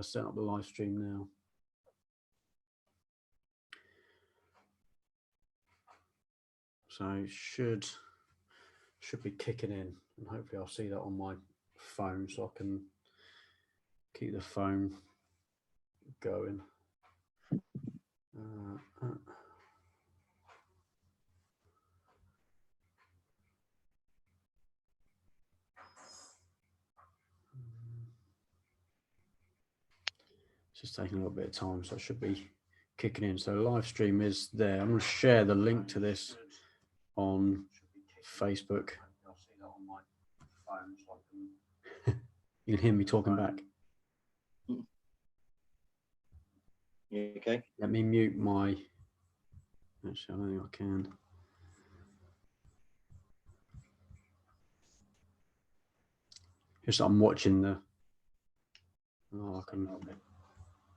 setting up the live stream now. So should be kicking in, and hopefully I'll see that on my phone so I can keep the phone going. It's just taking a little bit of time, so it should be kicking in. So live stream is there. I'm going to share the link to this on Facebook. I'll see that on my phone so I can you can hear me talking back. Yeah, okay. Let me mute my. Actually, I don't think I can. Just I'm watching the. Oh, I can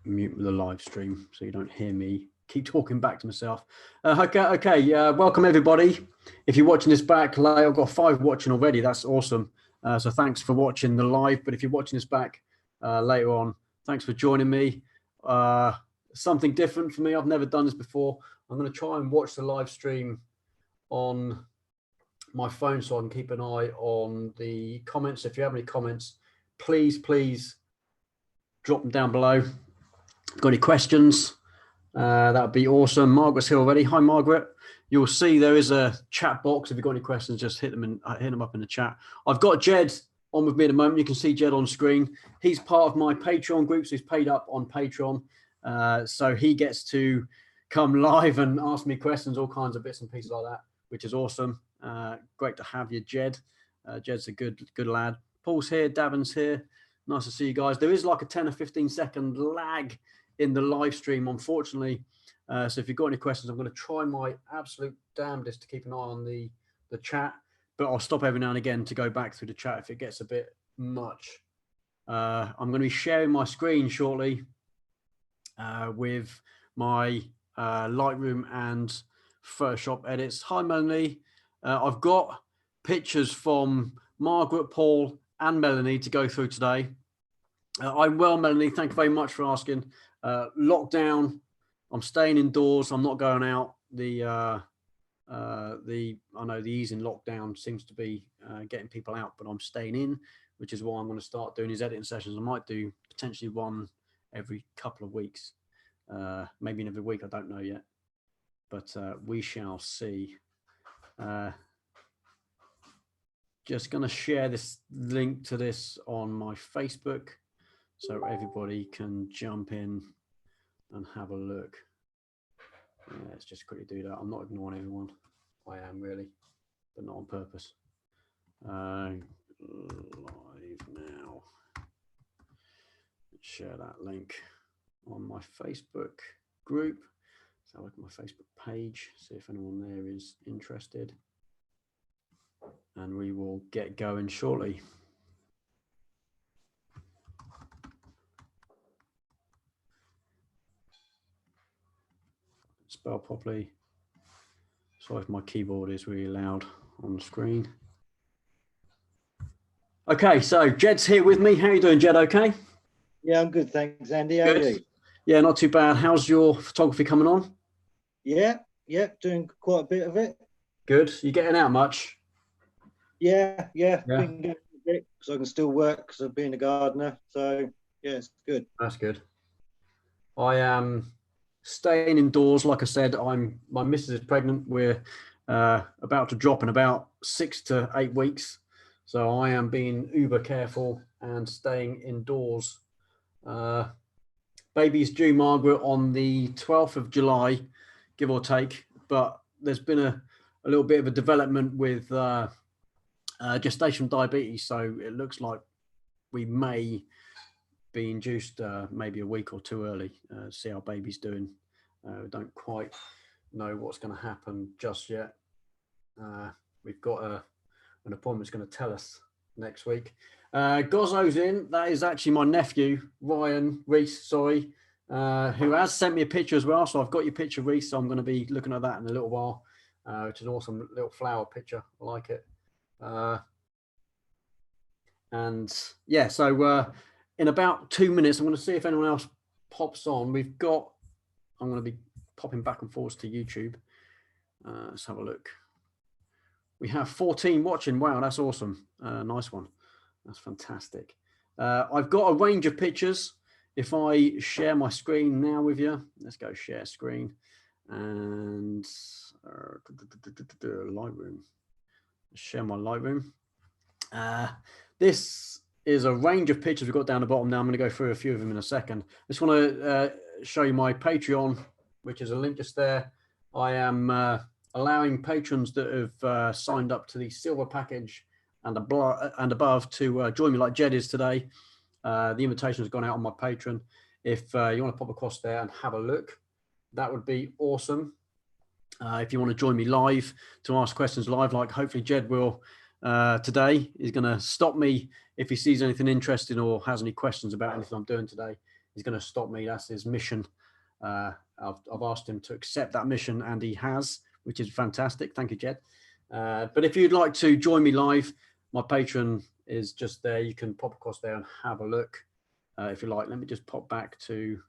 mute the live stream so you don't hear me keep talking back to myself. Okay. Welcome everybody. If you're watching this back, I've got 5 watching already. That's awesome. So thanks for watching the live. But if you're watching this back later on, thanks for joining me. Something different for me. I've never done this before. I'm going to try and watch the live stream on my phone so I can keep an eye on the comments. If you have any comments, please drop them down below. If you've got any questions, that would be awesome. Margaret's here already. Hi, Margaret. You'll see there is a chat box. If you've got any questions, just hit them up in the chat. I've got Jed on with me at the moment. You can see Jed on screen. He's part of my Patreon group, so he's paid up on Patreon. So he gets to come live and ask me questions, all kinds of bits and pieces like that, which is awesome. Great to have you, Jed. Jed's a good lad. Paul's here. Davin's here. Nice to see you guys. There is like a 10 or 15 second lag in the live stream, unfortunately. So if you've got any questions, I'm going to try my absolute damnedest to keep an eye on the chat, but I'll stop every now and again to go back through the chat if it gets a bit much. I'm going to be sharing my screen shortly with my Lightroom and Photoshop edits. Hi, Melanie. I've got pictures from Margaret, Paul, and Melanie to go through today. I'm well, Melanie. Thank you very much for asking. Lockdown. I'm staying indoors. I'm not going out. I know the ease in lockdown seems to be getting people out, but I'm staying in, which is why I'm going to start doing these editing sessions. I might do potentially one every couple of weeks, maybe in every week. I don't know yet, but we shall see. Just going to share this link to this on my Facebook so everybody can jump in and have a look. Yeah, let's just quickly do that. I'm not ignoring everyone. I am really, but not on purpose. Live now. Let's share that link on my Facebook group. So look at my Facebook page, see if anyone there is interested. And we will get going shortly. Spell properly. Sorry if my keyboard is really loud on the screen. Okay, so Jed's here with me. How are you doing, Jed? Okay? Yeah, I'm good, thanks, Andy. How are you? Yeah, not too bad. How's your photography coming on? Yeah, doing quite a bit of it. Good. You getting out much? Yeah. Been going a bit because I can still work because I've been a gardener. So yeah, it's good. That's good. I am staying indoors. Like I said, my missus is pregnant. We're about to drop in about 6 to 8 weeks. So I am being uber careful and staying indoors. Baby's due, Margaret, on the 12th of July, give or take. But there's been a little bit of a development with gestational diabetes. So it looks like we may be induced maybe a week or 2 early, see how baby's doing. We don't quite know what's going to happen just yet. We've got an appointment that's going to tell us next week. Gozzo's in. That is actually my nephew, Ryan Reese, sorry, who has sent me a picture as well. So I've got your picture, Reese. So I'm going to be looking at that in a little while, which is an awesome little flower picture. I like it. And yeah, so in about 2 minutes, I'm going to see if anyone else pops on. I'm going to be popping back and forth to YouTube. Let's have a look. We have 14 watching. Wow, that's awesome. Nice one. That's fantastic. I've got a range of pictures. If I share my screen now with you, let's go share screen and Lightroom. Share my Lightroom. This is a range of pictures we've got down the bottom now. I'm going to go through a few of them in a second. I just want to show you my Patreon, which is a link just there. I am allowing patrons that have signed up to the silver package and above to join me like Jed is today. The invitation has gone out on my Patreon. If you want to pop across there and have a look, that would be awesome. If you want to join me live to ask questions live, like hopefully Jed will today, he's going to stop me if he sees anything interesting or has any questions about anything I'm doing today. He's going to stop me. That's his mission. I've asked him to accept that mission, and he has, which is fantastic. Thank you, Jed. But if you'd like to join me live, my Patreon is just there. You can pop across there and have a look if you like. Let me just pop back to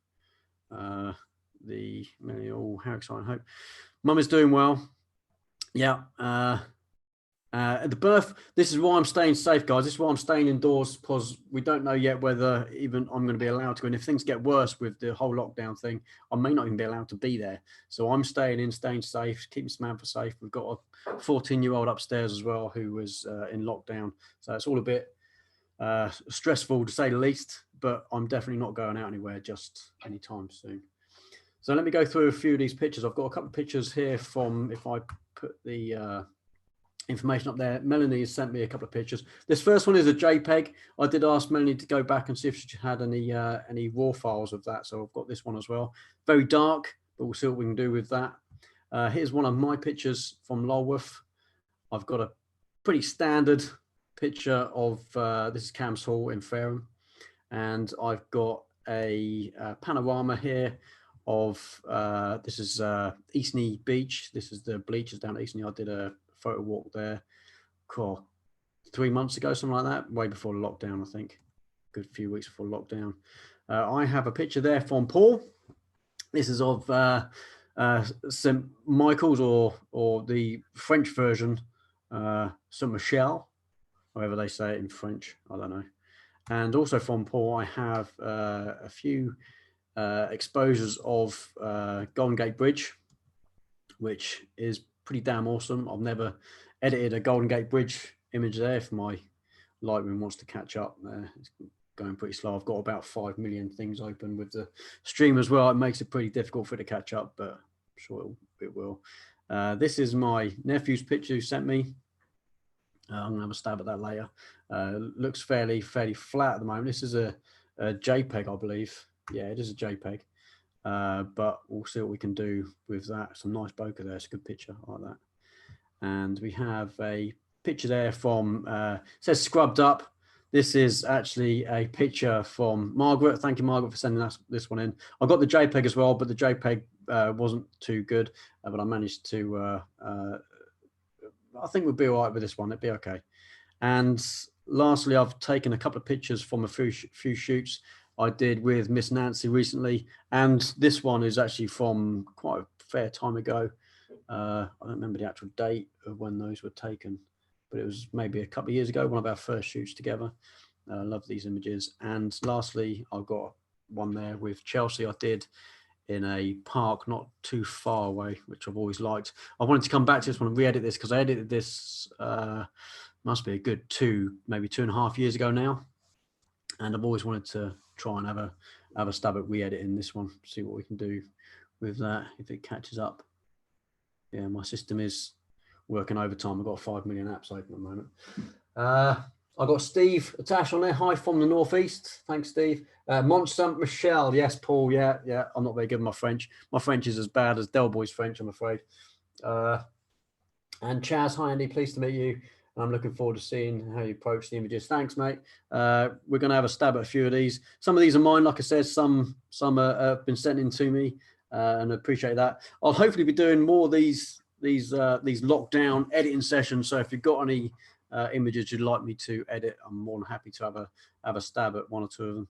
the how exciting. Hope Mum is doing well. Yeah. The birth, this is why I'm staying safe, guys. This is why I'm staying indoors, because we don't know yet whether even I'm going to be allowed to. And if things get worse with the whole lockdown thing, I may not even be allowed to be there. So I'm staying in, staying safe, keeping Samantha safe. We've got a 14-year-old upstairs as well who was in lockdown. So it's all a bit stressful to say the least, but I'm definitely not going out anywhere just anytime soon. So let me go through a few of these pictures. I've got a couple of pictures here from, if I put the information up there, Melanie has sent me a couple of pictures. This first one is a JPEG. I did ask Melanie to go back and see if she had any raw files of that. So I've got this one as well. Very dark, but we'll see what we can do with that. Here's one of my pictures from Lulworth. I've got a pretty standard picture of, this is Cam's Hall in Fareham. And I've got a panorama here of, this is Eastney Beach. This is the bleachers down at Eastney. I did a photo walk there 3 months ago, something like that, way before lockdown, I think. Good few weeks before lockdown. I have a picture there from Paul. This is of St. Michael's or the French version, St. Michel, however they say it in French, I don't know. And also from Paul, I have a few exposures of Golden Gate Bridge, which is pretty damn awesome. I've never edited a Golden Gate Bridge image there. If my Lightroom wants to catch up, it's going pretty slow. I've got about 5 million things open with the stream as well. It makes it pretty difficult for it to catch up, but I'm sure it will. This is my nephew's picture who sent me. I'm gonna have a stab at that later. Looks fairly flat at the moment. This is a JPEG, I believe. Yeah, it is a JPEG. But we'll see what we can do with that. Some nice bokeh there. It's a good picture. I like that. And we have a picture there from, it says Scrubbed Up. This is actually a picture from Margaret. Thank you, Margaret, for sending this one in. I got the JPEG as well, but the JPEG wasn't too good. But I managed to, I think we'll be all right with this one. It'd be okay. And lastly, I've taken a couple of pictures from a few shoots I did with Miss Nancy recently, and this one is actually from quite a fair time ago. I don't remember the actual date of when those were taken, but it was maybe a couple of years ago, one of our first shoots together. I love these images. And lastly, I've got one there with Chelsea I did in a park not too far away, which I've always liked. I wanted to come back to this one and re-edit this because I edited this, must be a good maybe 2.5 years ago now. And I've always wanted to try and have a stab at re-editing this one, see what we can do with that if it catches up. Yeah, my system is working overtime. I've got 5 million apps open at the moment. I've got Steve Atash on there. Hi from the Northeast. Thanks, Steve. Mont Saint Michel. Yes, Paul. Yeah. I'm not very good at my French. My French is as bad as Del Boy's French, I'm afraid. And Chaz, hi Andy, pleased to meet you. I'm looking forward to seeing how you approach the images. Thanks, mate. We're going to have a stab at a few of these. Some of these are mine, like I said. Some have been sent in to me, and I appreciate that. I'll hopefully be doing more of these lockdown editing sessions. So if you've got any images you'd like me to edit, I'm more than happy to have a stab at one or two of them.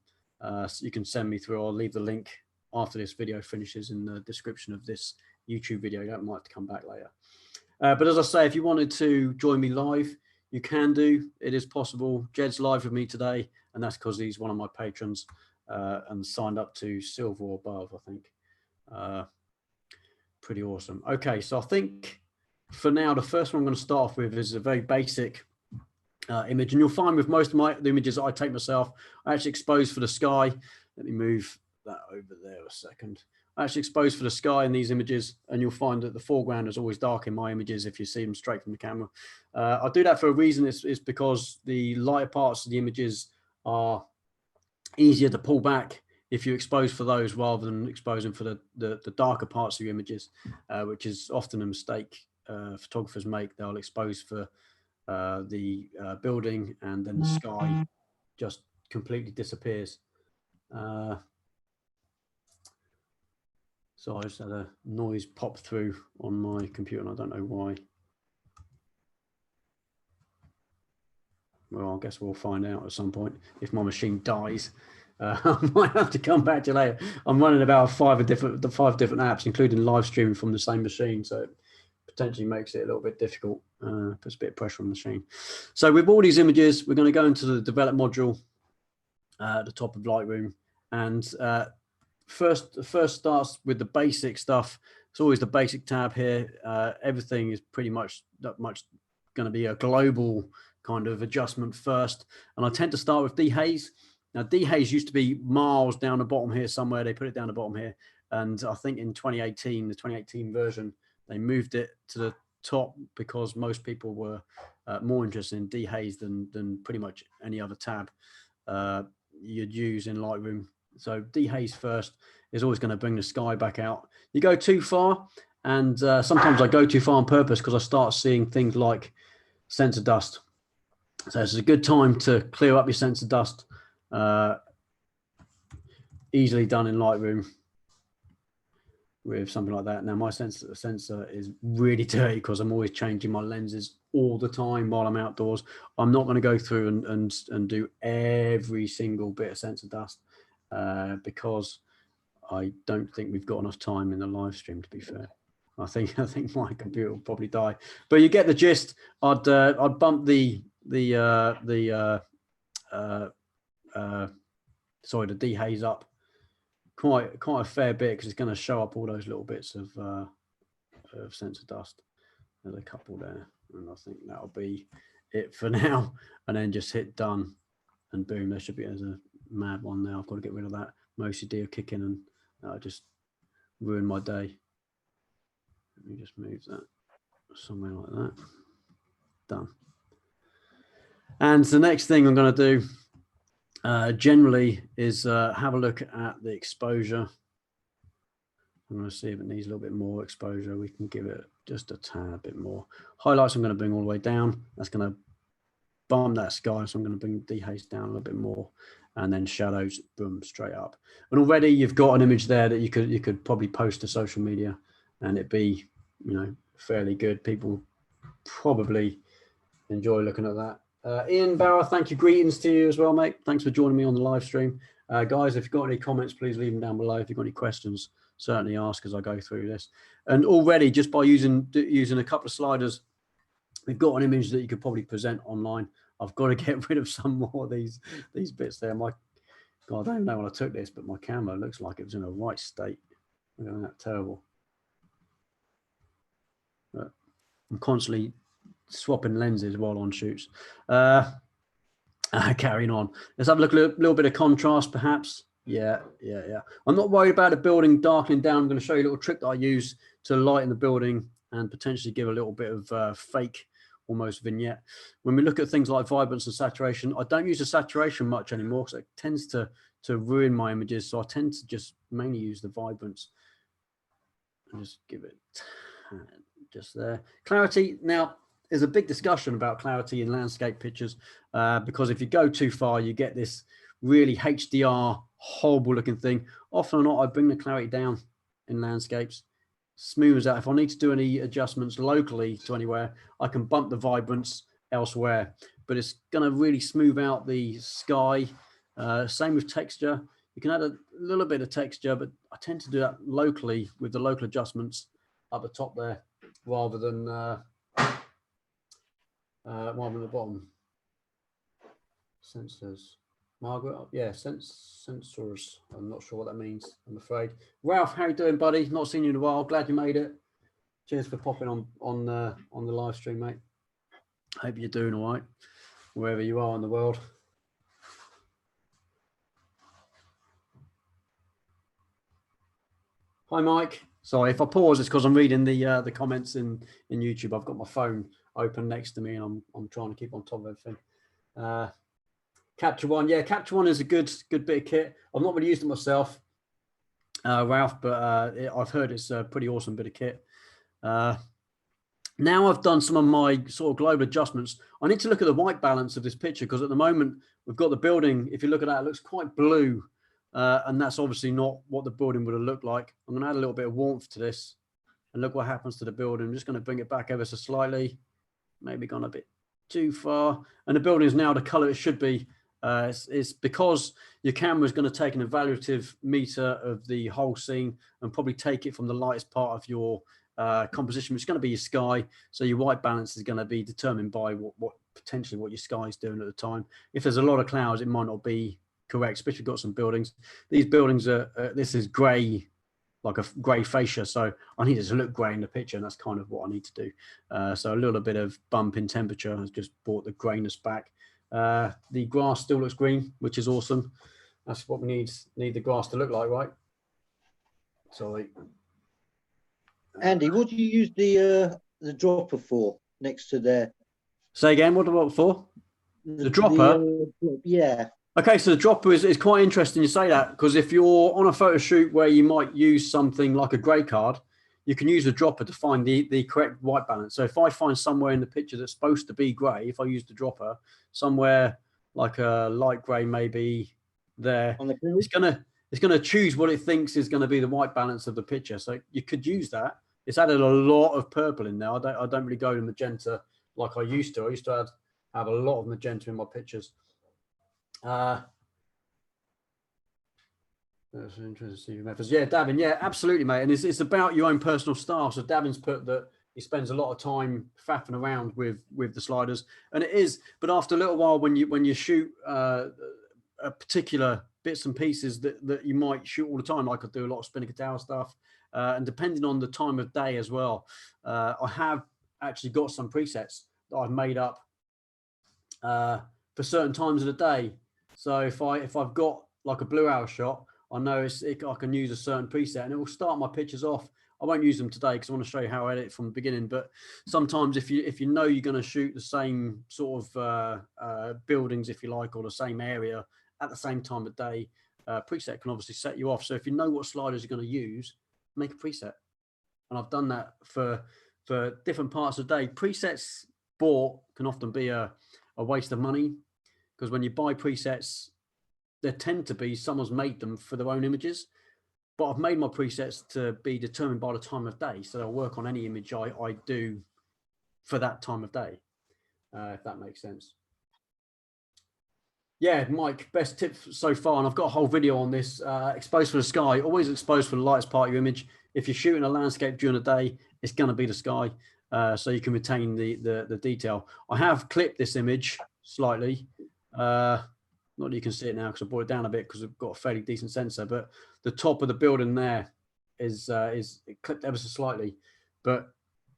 So you can send me through. I'll leave the link after this video finishes in the description of this YouTube video. You don't have to come back later. But as I say, if you wanted to join me live, you can do. It is possible. Jed's live with me today, and that's because he's one of my patrons and signed up to silver or above, I think. Pretty awesome. Okay, so I think for now, the first one I'm going to start off with is a very basic image. And you'll find with most of the images that I take myself, I actually expose for the sky. Let me move that over there a second. I actually expose for the sky in these images, and you'll find that the foreground is always dark in my images if you see them straight from the camera. I do that for a reason. It's because the lighter parts of the images are easier to pull back if you expose for those rather than exposing for the darker parts of your images, which is often a mistake photographers make. They'll expose for the building, and then the sky just completely disappears. So I just had a noise pop through on my computer, and I don't know why. Well, I guess we'll find out at some point. If my machine dies, I might have to come back to you later. I'm running about five different apps, including live streaming from the same machine, so it potentially makes it a little bit difficult. Puts a bit of pressure on the machine. So with all these images, we're going to go into the develop module at the top of Lightroom, and first starts with the basic stuff. It's always the basic tab here. Everything is pretty much going to be a global kind of adjustment first, and I tend to start with dehaze. Now, dehaze used to be miles down the bottom here somewhere. They put it down the bottom here, and I think in 2018, the 2018 version, they moved it to the top because most people were more interested in dehaze than pretty much any other tab you'd use in Lightroom. So dehaze first is always going to bring the sky back out. You go too far, and sometimes I go too far on purpose because I start seeing things like sensor dust. So it's a good time to clear up your sensor dust. Easily done in Lightroom with something like that. Now my sensor is really dirty because I'm always changing my lenses all the time while I'm outdoors. I'm not going to go through and do every single bit of sensor dust because I don't think we've got enough time in the live stream, to be fair. I think my computer will probably die, but you get the gist. I'd bump the dehaze up quite a fair bit because it's going to show up all those little bits of sensor dust. There's a couple there, and I think that'll be it for now. And then just hit done, and boom, there should be. There's a mad one now. I've got to get rid of that. My OCD will kick in, and that'll just ruin my day. Let me just move that somewhere like that. Done. And the next thing I'm going to do generally is have a look at the exposure. I'm going to see if it needs a little bit more exposure. We can give it just a tad bit more. Highlights I'm going to bring all the way down. That's going to bump that sky, so I'm going to bring dehaze down a little bit more, and then shadows, boom, straight up. And already you've got an image there that you could probably post to social media, and it'd be, you know, fairly good. People probably enjoy looking at that. Ian Bauer, thank you. Greetings to you as well, mate. Thanks for joining me on the live stream. Guys, if you've got any comments, please leave them down below. If you've got any questions, certainly ask as I go through this. And already, just by using a couple of sliders, we've got an image that you could probably present online. I've got to get rid of some more of these bits there. God, I don't know when I took this, but my camera looks like it was in a right state. Look at that, terrible. But I'm constantly swapping lenses while on shoots. Carrying on. Let's have a look at a little bit of contrast, perhaps. Yeah. I'm not worried about the building darkening down. I'm going to show you a little trick that I use to lighten the building and potentially give a little bit of fake, almost vignette. When we look at things like vibrance and saturation, I don't use the saturation much anymore because it tends to ruin my images. So I tend to just mainly use the vibrance and just give it just there. Clarity. Now, there's a big discussion about clarity in landscape pictures because if you go too far, you get this really HDR, horrible looking thing. Often or not, I bring the clarity down in landscapes, smooths out. If I need to do any adjustments locally to anywhere, I can bump the vibrance elsewhere, but it's going to really smooth out the sky. Same with texture. You can add a little bit of texture, but I tend to do that locally with the local adjustments up the top there, rather than the bottom. Sensors. Margaret, yeah, sensors. I'm not sure what that means, I'm afraid. Ralph, how you doing, buddy? Not seen you in a while. Glad you made it. Cheers for popping on the live stream, mate. Hope you're doing all right, wherever you are in the world. Hi, Mike. Sorry if I pause, it's because I'm reading the comments in YouTube. I've got my phone open next to me, and I'm trying to keep on top of everything. Capture One, yeah, Capture One is a good bit of kit. I've not really used it myself, Ralph, but I've heard it's a pretty awesome bit of kit. Now I've done some of my sort of global adjustments. I need to look at the white balance of this picture, because at the moment we've got the building. If you look at that, it looks quite blue, and that's obviously not what the building would have looked like. I'm going to add a little bit of warmth to this, and look what happens to the building. I'm just going to bring it back ever so slightly, maybe gone a bit too far, and the building is now the color it should be. It's because your camera is going to take an evaluative meter of the whole scene and probably take it from the lightest part of your composition, which is going to be your sky. So your white balance is going to be determined by what potentially what your sky is doing at the time. If there's a lot of clouds, it might not be correct, especially if you've got some buildings. These buildings are, this is grey, like a grey fascia. So I need it to look grey in the picture, and that's kind of what I need to do. So a little bit of bump in temperature has just brought the greyness back. The grass still looks green, which is awesome. That's what we need the grass to look like, right? Sorry. Andy, what do you use the dropper for next to there? Say again, what for? The dropper? Yeah. Okay, so the dropper is quite interesting you say that, because if you're on a photo shoot where you might use something like a grey card, you can use the dropper to find the correct white balance. So if I find somewhere in the picture that's supposed to be grey, if I use the dropper, somewhere like a light grey maybe there, on the it's gonna choose what it thinks is going to be the white balance of the picture. So you could use that. It's added a lot of purple in there. I don't really go to magenta like I used to. I used to have a lot of magenta in my pictures. That's interesting to see your methods. Yeah, Davin, yeah, absolutely, mate. And it's about your own personal style. So Davin's put that he spends a lot of time faffing around with the sliders, and it is. But after a little while, when you shoot a particular bits and pieces that you might shoot all the time, like I do a lot of spinning guitar stuff, and depending on the time of day as well, I have actually got some presets that I've made up for certain times of the day. So if I've got like a blue hour shot, I know I can use a certain preset, and it will start my pictures off. I won't use them today because I want to show you how I edit from the beginning. But sometimes if you know you're going to shoot the same sort of buildings, if you like, or the same area at the same time of day, preset can obviously set you off. So if you know what sliders you're going to use, make a preset. And I've done that for different parts of the day. Presets bought can often be a waste of money, because when you buy presets, there tend to be someone's made them for their own images, but I've made my presets to be determined by the time of day, so they'll work on any image I do for that time of day, if that makes sense. Yeah, Mike, best tip so far, and I've got a whole video on this. Exposed for the sky, always exposed for the lightest part of your image. If you're shooting a landscape during the day, it's going to be the sky, so you can retain the detail. I have clipped this image slightly. Not that you can see it now because I brought it down a bit because I've got a fairly decent sensor, but the top of the building there is clipped ever so slightly. But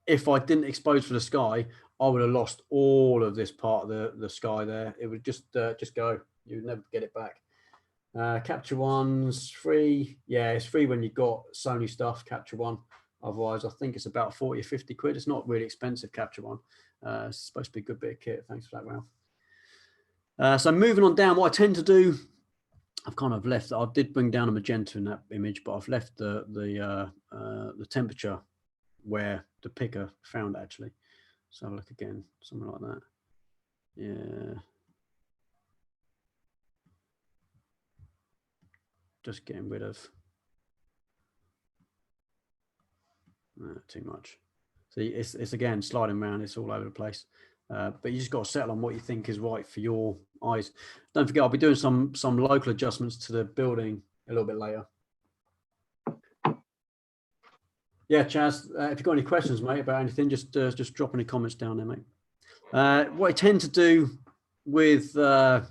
if I didn't expose for the sky, I would have lost all of this part of the sky there. It would just go. You would never get it back. Capture One's free. Yeah, it's free when you've got Sony stuff, Capture One. Otherwise, I think it's about 40 or 50 quid. It's not really expensive, Capture One. It's supposed to be a good bit of kit. Thanks for that, Ralph. So moving on down, what I tend to do, I've kind of left. I did bring down a magenta in that image, but I've left the temperature where the picker found actually. So have a look again, something like that. Yeah. Just getting rid of too much. See, it's again sliding around. It's all over the place. But you just got to settle on what you think is right for your eyes. Don't forget, I'll be doing some local adjustments to the building a little bit later. Yeah, Chaz, if you've got any questions, mate, about anything, just drop any comments down there, mate. What I tend to do with my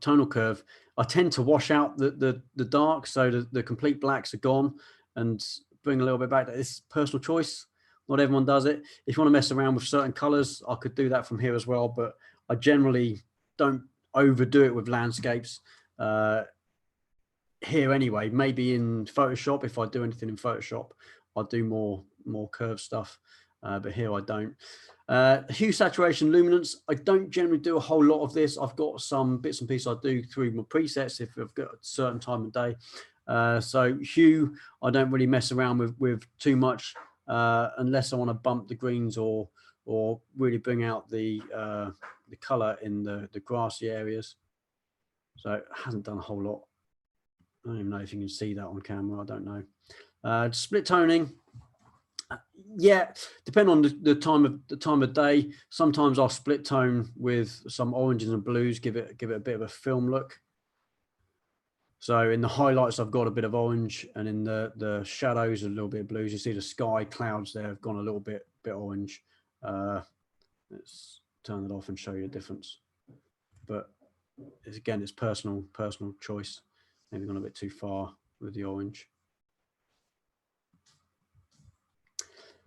tonal curve, I tend to wash out the dark, so the complete blacks are gone, and bring a little bit back. It's personal choice. Not everyone does it. If you want to mess around with certain colors, I could do that from here as well, but I generally don't overdo it with landscapes here anyway. Maybe in Photoshop, if I do anything in Photoshop, I'll do more curved stuff, but here I don't. Hue, saturation, luminance, I don't generally do a whole lot of this. I've got some bits and pieces I do through my presets if I've got a certain time of day. So hue, I don't really mess around with too much unless I want to bump the greens or really bring out the color in the grassy areas. So it hasn't done a whole lot. I don't even know if you can see that on camera. I don't know. Split toning. Yeah, depending on the time of day. Sometimes I'll split tone with some oranges and blues, give it a bit of a film look. So in the highlights, I've got a bit of orange, and in the shadows, a little bit of blues. You see the sky clouds there have gone a little bit orange. Let's turn it off and show you the difference. But again, it's personal choice. Maybe gone a bit too far with the orange.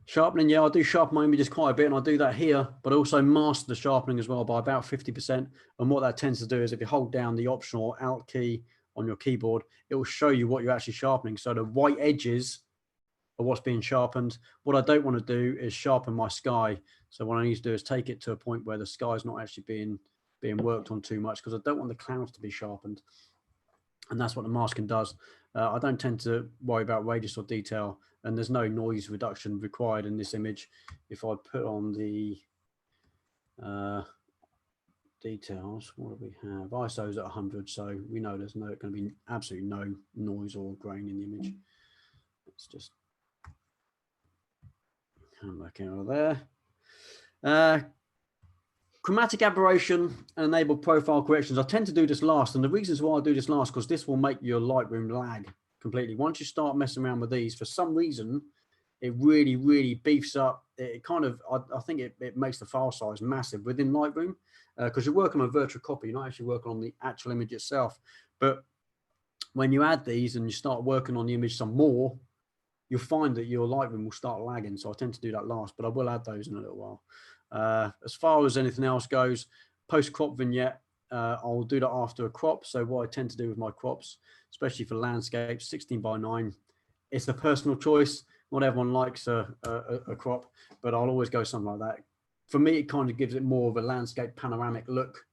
Sharpening, yeah, I do sharpen my images quite a bit, and I do that here, but I also master the sharpening as well by about 50%. And what that tends to do is if you hold down the optional Alt key on your keyboard, it will show you what you're actually sharpening. So the white edges are what's being sharpened. What I don't want to do is sharpen my sky. So what I need to do is take it to a point where the sky is not actually being worked on too much, because I don't want the clouds to be sharpened. And that's what the masking does. I don't tend to worry about radius or detail, and there's no noise reduction required in this image. If I put on the details, what do we have? ISO's at 100, so we know there's going to be absolutely no noise or grain in the image. Let's just come back out of there. Chromatic aberration and enable profile corrections. I tend to do this last, and the reasons why I do this last, because this will make your Lightroom lag completely. Once you start messing around with these, for some reason, it really beefs up. It kind of, I think it makes the file size massive within Lightroom, because you're working on a virtual copy, you're not actually working on the actual image itself. But when you add these and you start working on the image some more, you'll find that your Lightroom will start lagging. So I tend to do that last, but I will add those in a little while. As far as anything else goes, post-crop vignette, I'll do that after a crop. So what I tend to do with my crops, especially for landscapes, 16:9, it's a personal choice. Not everyone likes a crop, but I'll always go something like that. For me, it kind of gives it more of a landscape panoramic look.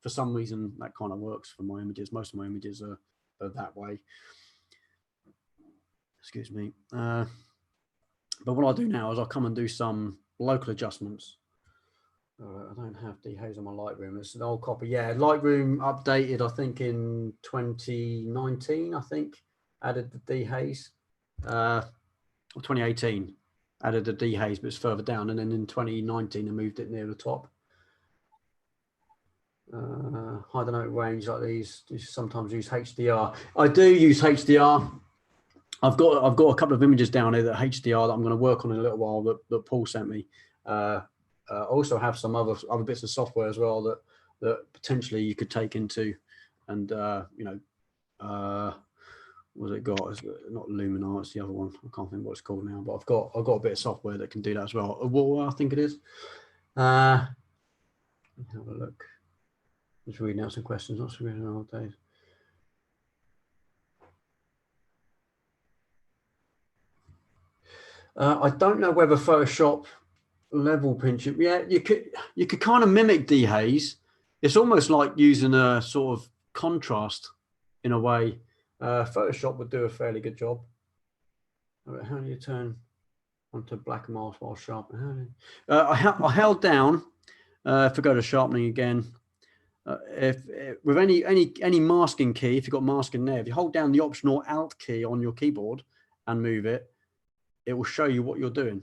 For some reason, that kind of works for my images. Most of my images are that way. Excuse me. But what I'll do now is I'll come and do some local adjustments. I don't have dehaze on my Lightroom. It's an old copy. Yeah, Lightroom updated, I think, in 2019, I think, added the dehaze. Or 2018, added the dehaze, but it's further down. And then in 2019, I moved it near the top. High dynamic range like these. You sometimes use HDR. I do use HDR. I've got a couple of images down here that HDR that I'm going to work on in a little while that Paul sent me. I also have some other bits of software as well that potentially you could take into, and you know, what's it got? It's not Luminance, it's the other one. I can't think what it's called now, but I've got a bit of software that can do that as well. What I think it is. Have a look. Just reading out some questions. Not so reading all days. I don't know whether Photoshop level pinch. Yeah, you could kind of mimic dehaze. It's almost like using a sort of contrast in a way. Photoshop would do a fairly good job. How do you turn onto black mask while sharpening? I held down. If I go to sharpening again, if with any masking key, if you've got masking there, if you hold down the optional Alt key on your keyboard and move it, it will show you what you're doing.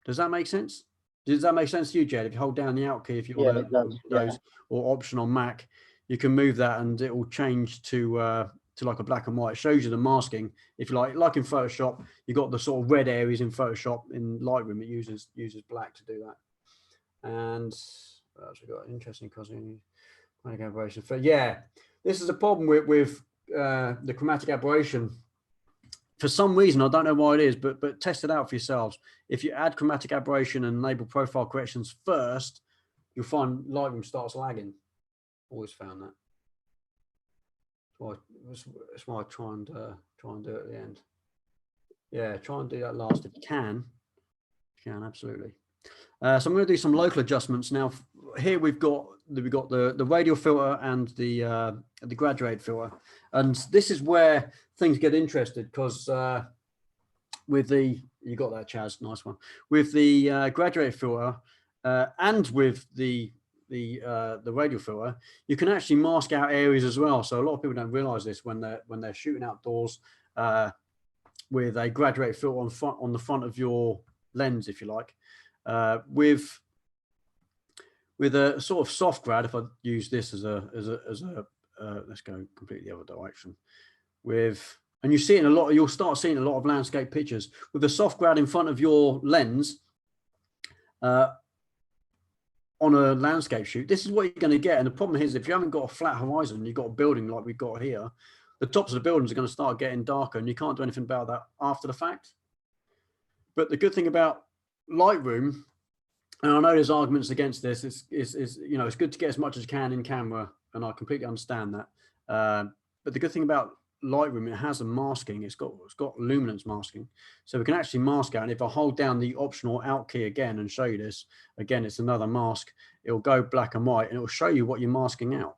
Does that make sense? Does that make sense to you, Jed? If you hold down the Alt key, if you're Yeah, on it does, Windows or Option on Mac, you can move that and it will change to like a black and white. It shows you the masking. If you like in Photoshop, you've got the sort of red areas in Photoshop. In Lightroom, it uses black to do that. And what else we got? Interesting causing chromatic aberration. So yeah, this is a problem with the chromatic aberration. For some reason, I don't know why it is, but test it out for yourselves. If you add chromatic aberration and enable profile corrections first, you'll find Lightroom starts lagging. Always found that. That's why I try and do it at the end. Yeah, try and do that last if you can. Absolutely. So I'm going to do some local adjustments now. Here we've got the radial filter and the graduate filter, and this is where things get interested because with you got that, Chaz, nice one. With the graduate filter and with the radial filter, you can actually mask out areas as well. So a lot of people don't realize this when they're shooting outdoors with a graduate filter on the front of your lens, if you like. With a sort of soft grad, if I use this as a let's go completely the other direction. And you see it in you'll start seeing a lot of landscape pictures with a soft grad in front of your lens on a landscape shoot. This is what you're going to get. And the problem is, if you haven't got a flat horizon, you've got a building like we've got here, the tops of the buildings are going to start getting darker, and you can't do anything about that after the fact. But the good thing about Lightroom, and I know there's arguments against this, is it's good to get as much as you can in camera, and I completely understand that. But the good thing about Lightroom, it has a masking. It's got luminance masking, so we can actually mask out. And if I hold down the optional Alt key again and show you this again, it's another mask. It'll go black and white, and it will show you what you're masking out.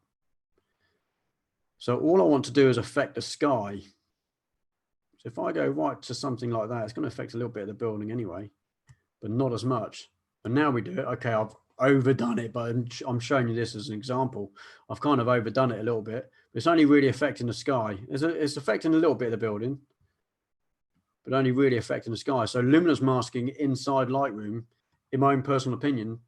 So all I want to do is affect the sky. So if I go right to something like that, it's going to affect a little bit of the building anyway, but not as much. And now we do it. Okay, I've overdone it, but I'm showing you this as an example. I've kind of overdone it a little bit, but it's only really affecting the sky. It's affecting a little bit of the building, but only really affecting the sky. So luminance masking inside Lightroom, in my own personal opinion,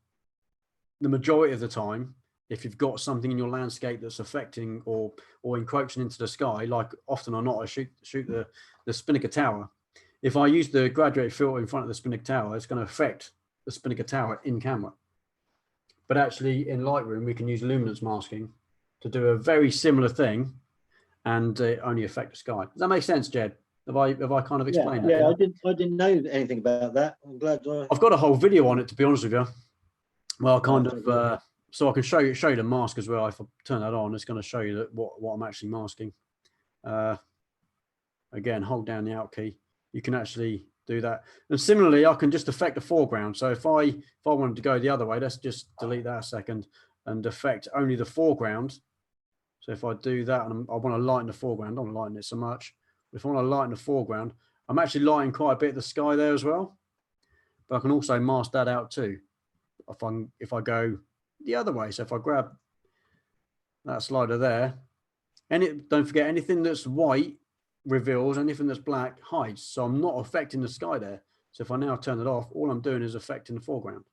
the majority of the time, if you've got something in your landscape that's affecting or encroaching into the sky, like often or not, I shoot the Spinnaker Tower. If I use the graduate filter in front of the Spinnaker Tower, it's going to affect the Spinnaker Tower in camera. But actually in Lightroom, we can use luminance masking to do a very similar thing and only affect the sky. Does that make sense, Jed? Have I kind of explained that? Yeah, I didn't know anything about that. I'm glad. I've got a whole video on it, to be honest with you. Well, so I can show you the mask as well. If I turn that on, it's going to show you what I'm actually masking. Again, hold down the Alt key. You can actually do that. And similarly, I can just affect the foreground. So if I wanted to go the other way, let's just delete that a second and affect only the foreground. So if I do that and I want to lighten the foreground, I don't lighten it so much. But if I want to lighten the foreground, I'm actually lighting quite a bit of the sky there as well. But I can also mask that out too. If I go the other way, so if I grab that slider there, and don't forget, anything that's white reveals, anything that's black hides. So I'm not affecting the sky there. So if I now turn it off, all I'm doing is affecting the foreground.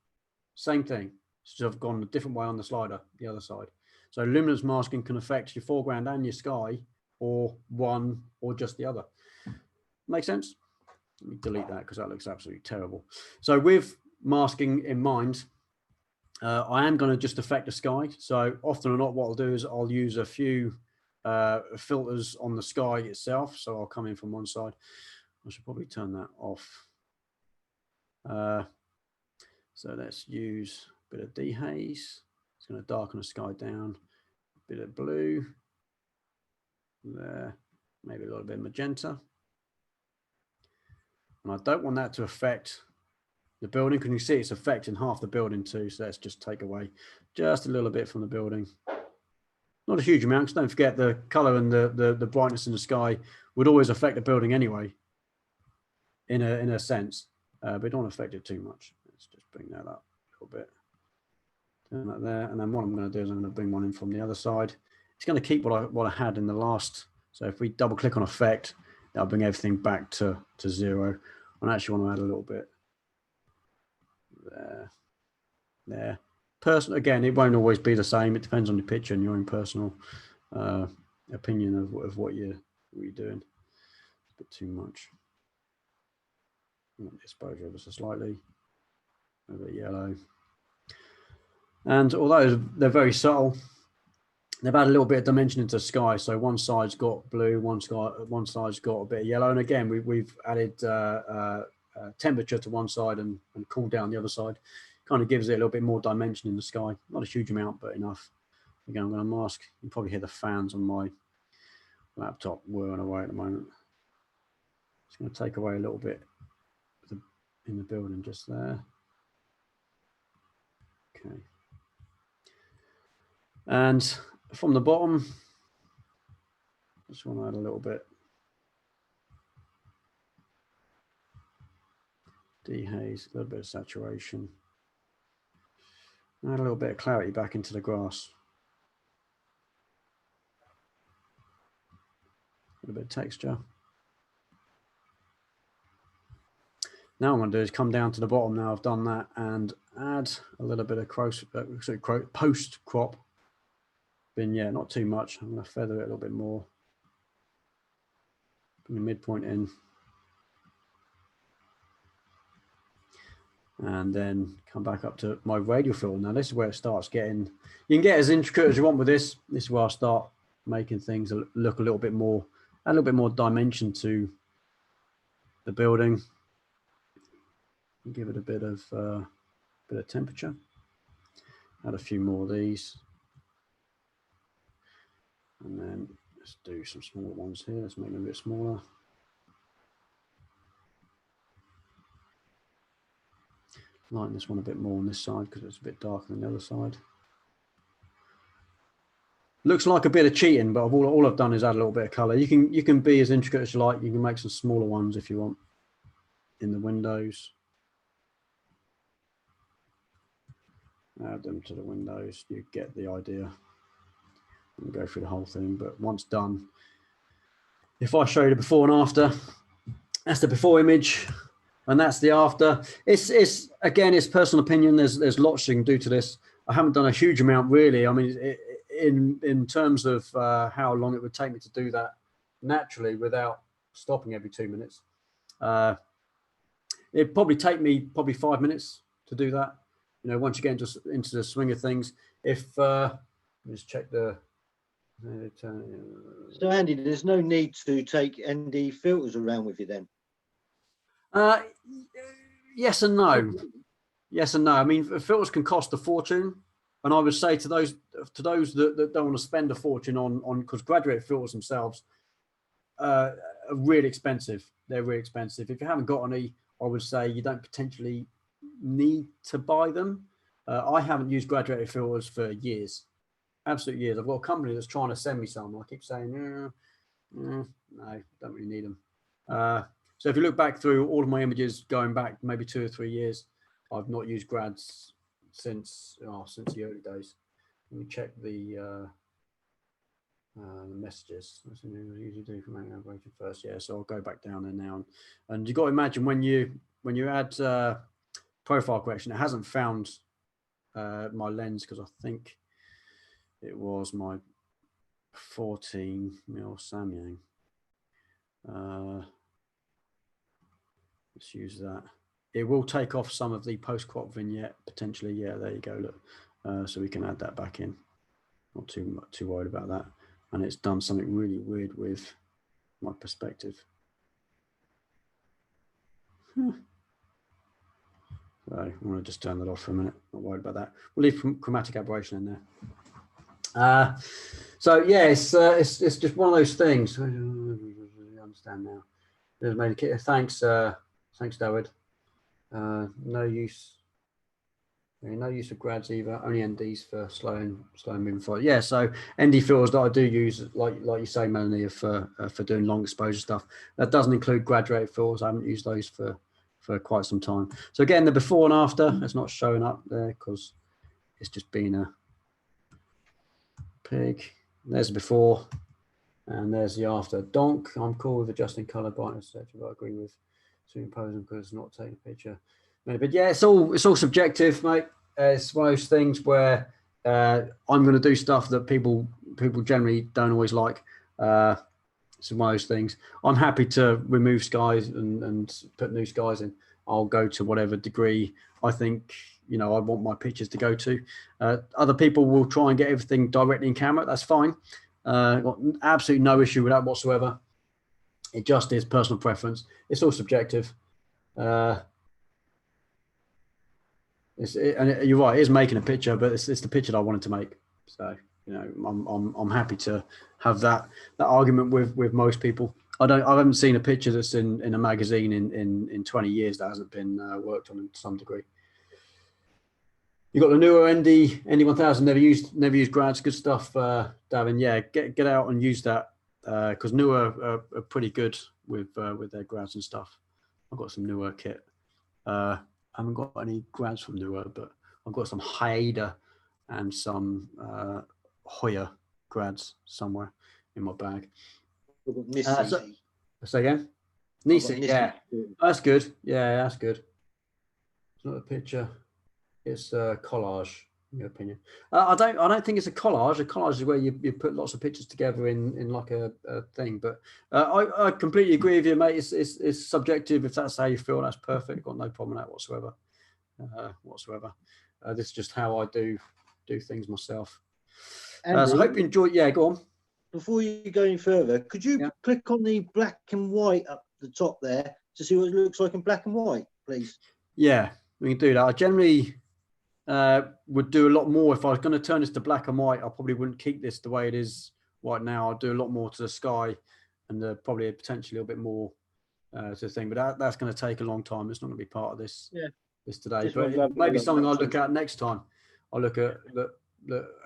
Same thing. So I've gone a different way on the slider, the other side. So luminance masking can affect your foreground and your sky, or one or just the other. Make sense? Let me delete that because that looks absolutely terrible. So with masking in mind, I am going to just affect the sky. So often or not, what I'll do is I'll use a few filters on the sky itself. So I'll come in from one side. I should probably turn that off. So let's use a bit of dehaze. It's going to darken the sky down. A bit of blue there, maybe a little bit of magenta. And I don't want that to affect the building. Can you see it's affecting half the building too? So let's just take away just a little bit from the building. Not a huge amount, because don't forget the color and the brightness in the sky would always affect the building anyway, in a sense, but don't want to affect it too much. Let's just bring that up a little bit. Turn that there, and then what I'm going to do is I'm going to bring one in from the other side. It's going to keep what I had in the last. So if we double click on effect, that'll bring everything back to 0. And I actually want to add a little bit there. there. Personal, again, it won't always be the same. It depends on the picture and your own personal opinion of what you're doing. It's a bit too much. Exposure ever so slightly. A bit yellow. And although they're very subtle, they've added a little bit of dimension into the sky. So one side's got blue, one side's got a bit of yellow. And again, we've added temperature to one side and cool down the other side. Kind of gives it a little bit more dimension in the sky. Not a huge amount, but enough. Again, I'm going to mask. You can probably hear the fans on my laptop whirring away at the moment. It's going to take away a little bit in the building just there. Okay. And from the bottom, just want to add a little bit. Dehaze, a little bit of saturation. Add a little bit of clarity back into the grass. A little bit of texture. Now what I'm going to do is come down to the bottom now I've done that and add a little bit of post crop vignette, not too much. I'm going to feather it a little bit more. Bring the midpoint in. And then come back up to my radial fill. Now this is where it starts getting, you can get as intricate as you want with this. This is where I start making things look a little bit more, add a little bit more dimension to the building. Give it a bit of temperature. Add a few more of these. And then let's do some smaller ones here. Let's make them a bit smaller. Lighten this one a bit more on this side because it's a bit darker than the other side. Looks like a bit of cheating, but all I've done is add a little bit of color. You can be as intricate as you like. You can make some smaller ones if you want in the windows. Add them to the windows. You get the idea. And go through the whole thing, but once done, if I show you the before and after, that's the before image. And that's the after. It's again, it's personal opinion. There's lots you can do to this. I haven't done a huge amount really. I mean, in terms of how long it would take me to do that naturally without stopping every 2 minutes, it'd probably take me 5 minutes to do that. You know, once you get into the swing of things. If just check the. So Andy, there's no need to take ND filters around with you then. Yes and no. Yes and no. I mean, filters can cost a fortune, and I would say to those that don't want to spend a fortune on because graduate filters themselves are really expensive. They're really expensive. If you haven't got any, I would say you don't potentially need to buy them. I haven't used graduated filters for years, absolute years. I've got a company that's trying to send me some. I keep saying, no, don't really need them. So if you look back through all of my images going back maybe 2 or 3 years, I've not used grads since the early days. Let me check the messages. That's what we usually do for Chromatic Aberration first. Yeah, so I'll go back down there now. And you've got to imagine when you add profile correction, it hasn't found my lens because I think it was my 14mm Samyang. Let's use that. It will take off some of the post-crop vignette potentially. Yeah, there you go. Look, so we can add that back in. Not too worried about that. And it's done something really weird with my perspective. So I'm going to just turn that off for a minute. Not worried about that. We'll leave chromatic aberration in there. So yeah, it's just one of those things. I understand now. There's made a kit. Thanks, David. No use of grads either. Only NDs for slow moving forward. Yeah, so ND filters that I do use, like you say, Melanie, for doing long exposure stuff. That doesn't include graduated filters. I haven't used those for quite some time. So again, the before and after, it's not showing up there because it's just been a pig. There's the before and there's the after. Donk, I'm cool with adjusting color brightness, etc. But I agree with superimposing because it's not taking a picture. But yeah, it's all subjective, mate. it's one of those things where I'm going to do stuff that people generally don't always like. It's one of those things. I'm happy to remove skies and put new skies in. I'll go to whatever degree I think, you know, I want my pictures to go to. Other people will try and get everything directly in camera. That's fine. Got absolutely no issue with that whatsoever. It just is personal preference. It's all subjective. And you're right, it is making a picture, but it's the picture that I wanted to make. So, you know, I'm happy to have that argument with most people. I haven't seen a picture that's in a magazine in 20 years that hasn't been worked on in some degree. You got the newer ND 1000, never used grads, good stuff, Davin. Yeah, get out and use that because newer are pretty good with their grads and stuff. I've got some newer kit. I haven't got any grads from newer, but I've got some Haida and some Hoya grads somewhere in my bag. Say again? Nisi, yeah, that's good. Yeah, that's good. It's not a picture. It's a collage, in your opinion. I don't think it's a collage. A collage is where you put lots of pictures together in like a thing. But I completely agree with you, mate. It's subjective. If that's how you feel, that's perfect. Got no problem with that whatsoever. This is just how I do things myself. So I hope you enjoy. Yeah, go on. Before you go any further, could you click on the black and white up the top there to see what it looks like in black and white, please? Yeah, we can do that. I generally would do a lot more if I was going to turn this to black and white. I probably wouldn't keep this the way it is right now. I'd do a lot more to the sky and probably potentially a little bit more to the thing. But that's going to take a long time. It's not going to be part of this today. But maybe something I'll look at next time. I'll look at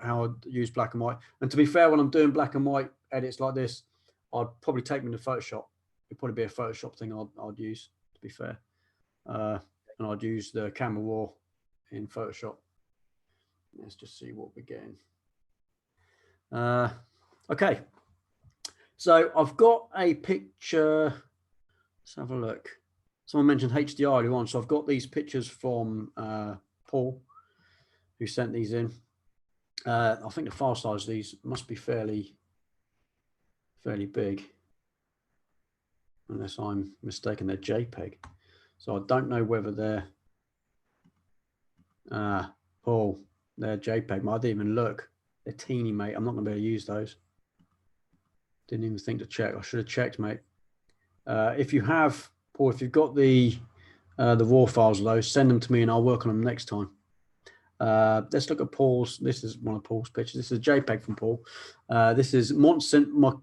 how I'd use black and white. And to be fair, when I'm doing black and white edits like this, I'd probably take them to Photoshop. It'd probably be a Photoshop thing I'd use, to be fair. And I'd use the camera raw in Photoshop. Let's just see what we're getting. Okay. So I've got a picture. Let's have a look. Someone mentioned HDR earlier on. So I've got these pictures from Paul, who sent these in. I think the file size of these must be fairly big, unless I'm mistaken. They're JPEG, so I don't know whether they're Paul. They're JPEG. I didn't even look. They're teeny, mate. I'm not going to be able to use those. Didn't even think to check. I should have checked, mate. If you have, Paul, if you've got the raw files of those, send them to me and I'll work on them next time. Let's look at Paul's. This is one of Paul's pictures. This is a JPEG from Paul. This is Mont Saint Michael.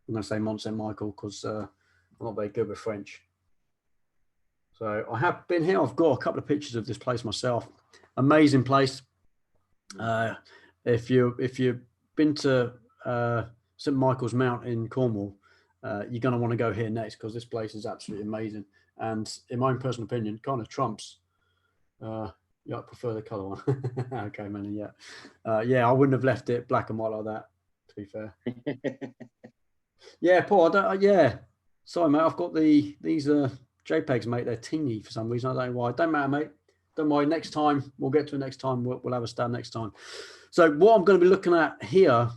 I'm going to say Mont Saint Michael because I'm not very good with French. So I have been here. I've got a couple of pictures of this place myself. Amazing place. If you've been to St Michael's Mount in Cornwall, you're going to want to go here next because this place is absolutely amazing. And in my own personal opinion, kind of trumps. Yeah, I prefer the color one. Okay, man. Yeah, yeah. I wouldn't have left it black and white like that. To be fair. Yeah, Paul. Yeah. Sorry, mate. I've got these JPEGs, mate. They're teeny for some reason. I don't know why. Don't matter, mate. Don't worry. Next time we'll get to it. Next time we'll have a stab next time. So what I'm going to be looking at here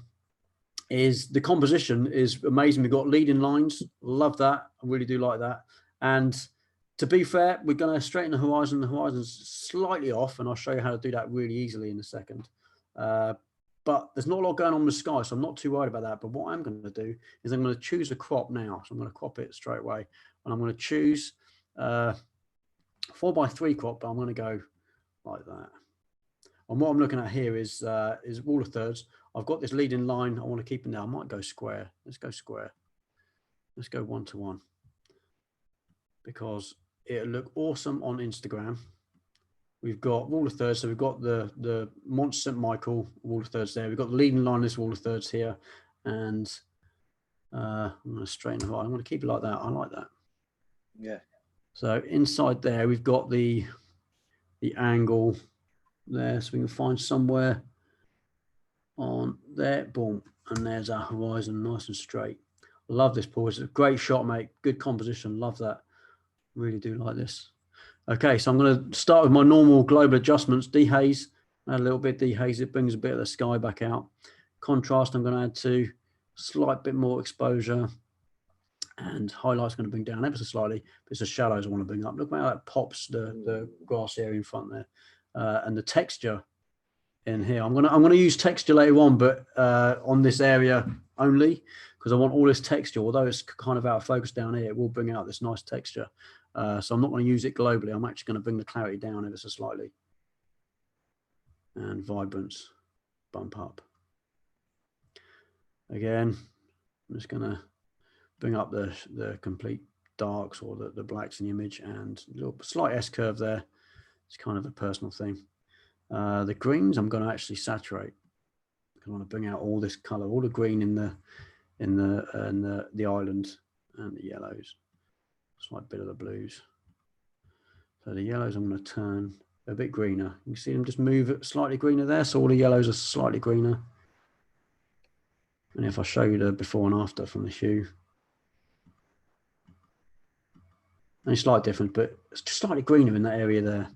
is the composition is amazing. We've got leading lines. Love that. I really do like that. And to be fair, we're going to straighten the horizon. The horizon's slightly off, and I'll show you how to do that really easily in a second. But there's not a lot going on in the sky, so I'm not too worried about that. But what I'm going to do is I'm going to choose a crop now. So I'm going to crop it straight away. And I'm going to choose 4:3 crop, but I'm going to go like that. And what I'm looking at here is rule of thirds. I've got this leading line. I want to keep it now. I might go square. Let's go square. Let's go 1:1 because it'll look awesome on Instagram. We've got rule of thirds. So we've got the Mont Saint Michael rule of thirds there. We've got the leading line, this rule of thirds here. And I'm going to straighten it. I'm going to keep it like that. I like that. Yeah. So inside there, we've got the angle there. So we can find somewhere on there. Boom. And there's our horizon, nice and straight. Love this, Paul. It's a great shot, mate. Good composition. Love that. Really do like this. Okay, so I'm going to start with my normal global adjustments. Dehaze, add a little bit dehaze. It brings a bit of the sky back out. Contrast, I'm going to add to slight bit more exposure. And highlight's going to bring down ever so slightly. But it's the shadows I want to bring up. Look how that pops the grass area in front there, and the texture in here. I'm gonna use texture later on, but on this area only, because I want all this texture. Although it's kind of out of focus down here, it will bring out this nice texture. So I'm not going to use it globally. I'm actually going to bring the clarity down ever so slightly, and vibrance bump up. Again, I'm just going to bring up the complete darks or the blacks in the image, and a little slight S curve there. It's kind of a personal thing. The greens I'm going to actually saturate. I want to bring out all this color, all the green in the island, and the yellows, slight bit of the blues. So the yellows I'm going to turn a bit greener. You can see them just move it slightly greener there. So all the yellows are slightly greener. And if I show you the before and after from the hue, only slight difference, but it's just slightly greener in that area there.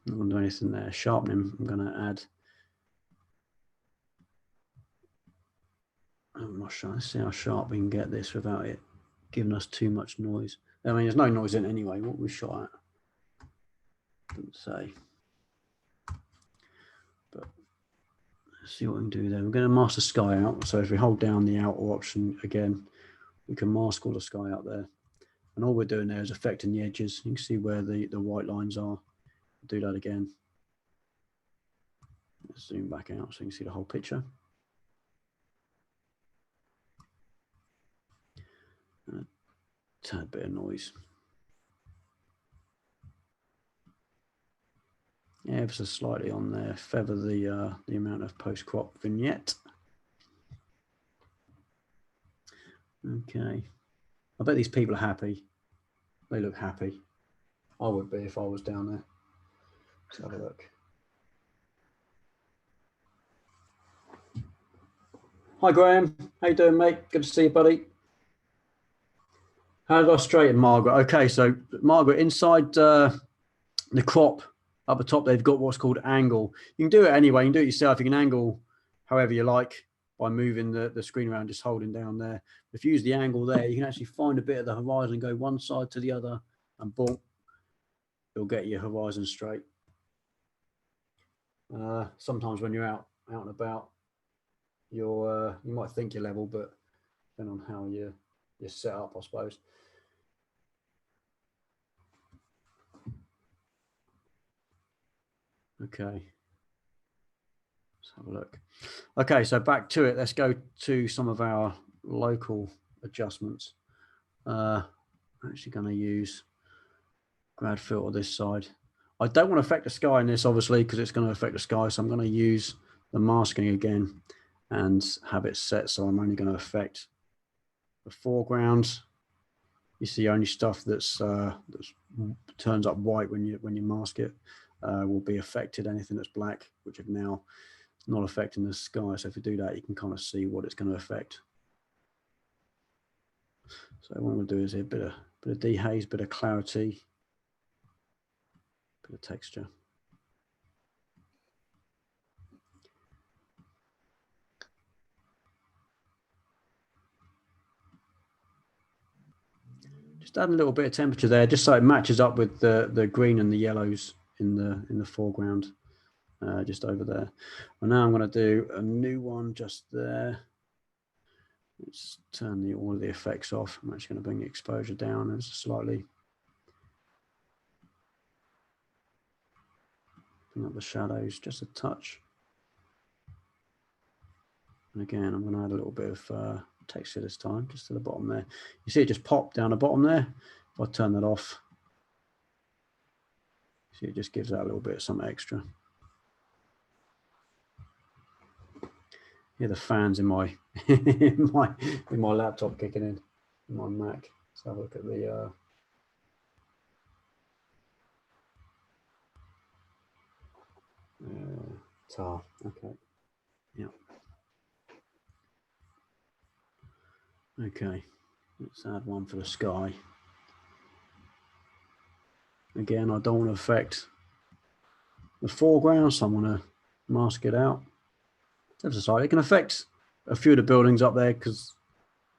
I'm not going to do anything there. Sharpening, I'm going to add. I'm not sure. Let's see how sharp we can get this without it giving us too much noise. I mean, there's no noise in it anyway. What we shot at, didn't say. But let's see what we can do there. We're going to mask the sky out. So if we hold down the outer option again, we can mask all the sky out there. And all we're doing there is affecting the edges. You can see where the white lines are. Do that again. Let's zoom back out so you can see the whole picture. A tad bit of noise. Yeah, ever so slightly on there. Feather the amount of post-crop vignette. Okay. I bet these people are happy. They look happy. I would be if I was down there. Let's have a look. Hi, Graham. How you doing, mate? Good to see you, buddy. How did I straighten Margaret? Okay, so Margaret, inside the crop up the top, they've got what's called angle. You can do it anyway. You can do it yourself. You can angle however you like by moving the screen around, just holding down there. If you use the angle there, you can actually find a bit of the horizon and go one side to the other, and boom, you'll get your horizon straight. Sometimes when you're out and about, you might think you're level, but depending on how you're set up, I suppose. Okay, let's have a look. Okay, so back to it. Let's go to some of our local adjustments. I'm actually going to use grad filter this side. I don't want to affect the sky in this, obviously, because it's going to affect the sky. So I'm going to use the masking again and have it set. So I'm only going to affect the foreground. You see, only stuff that's turns up white when you mask it will be affected. Anything that's black, which is now not affecting the sky. So if you do that, you can kind of see what it's going to affect. So what I'm going to do is a bit of dehaze, bit of clarity, bit of texture. Just add a little bit of temperature there, just so it matches up with the green and the yellows in the foreground, just over there. And now I'm going to do a new one just there. Let's turn all of the effects off. I'm actually going to bring the exposure down ever so slightly. Bring up the shadows just a touch. And again, I'm going to add a little bit of texture this time, just to the bottom there. You see it just pop down the bottom there. If I turn that off, see it just gives that a little bit of some extra. Hear the fans in my in my laptop kicking in my Mac. Let's have a look at the tar. Okay. Yeah. Okay. Let's add one for the sky. Again, I don't want to affect the foreground, so I'm going to mask it out. It can affect a few of the buildings up there because,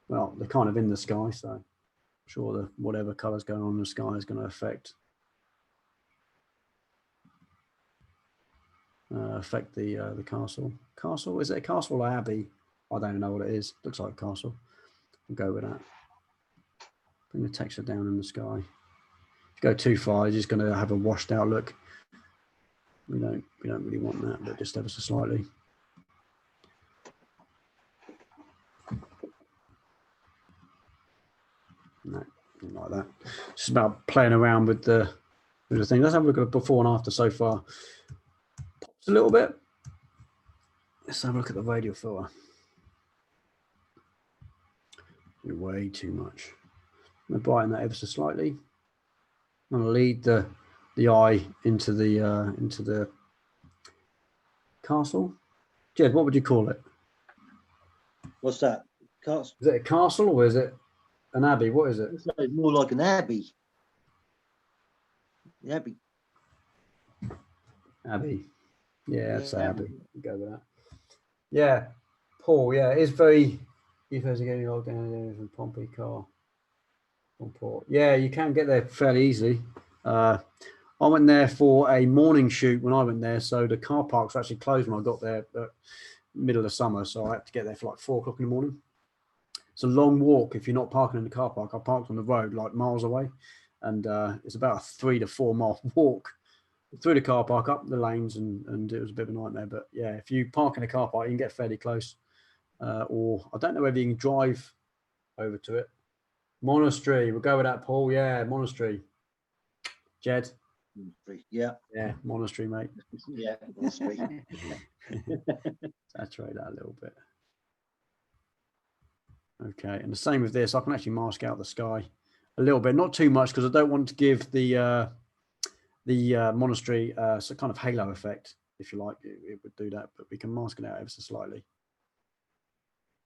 well, they're kind of in the sky, so I'm sure that whatever color's going on in the sky is going to affect the castle. Castle, is it a castle or abbey? I don't even know what it is. Looks like a castle. We'll go with that. Bring the texture down in the sky. If you go too far, you're just going to have a washed out look. We don't really want that, but just ever so slightly. No, like that. It's just about playing around with the thing. Let's have a look at the before and after so far. Pops a little bit. Let's have a look at the radial filter. Way too much. I'm going to brighten that ever so slightly. I'm going to lead the eye into the castle. Jed, what would you call it? What's that? Castle? Is it a castle or is it an abbey? What is it? It's more like an abbey. The abbey. Abbey. Yeah, it's abbey. Go with that. Yeah, Paul. Yeah, it's very. If there's getting logged down from Pompey car. Port. Yeah, you can get there fairly easily. I went there for a morning shoot when I went there, so the car parks were actually closed when I got there middle of summer, so I had to get there for like 4 o'clock in the morning. It's a long walk if you're not parking in the car park. I parked on the road like miles away, and it's about a 3 to 4 mile walk through the car park, up the lanes, and it was a bit of a nightmare. But yeah, if you park in a car park, you can get fairly close. Or I don't know whether you can drive over to it. Monastery, we'll go with that, Paul. Yeah, monastery. Jed. Yeah. Yeah, monastery, mate. Yeah, monastery. Saturate that a little bit. Okay, and the same with this. I can actually mask out the sky a little bit, not too much, because I don't want to give the monastery some kind of halo effect. If you like, it would do that, but we can mask it out ever so slightly.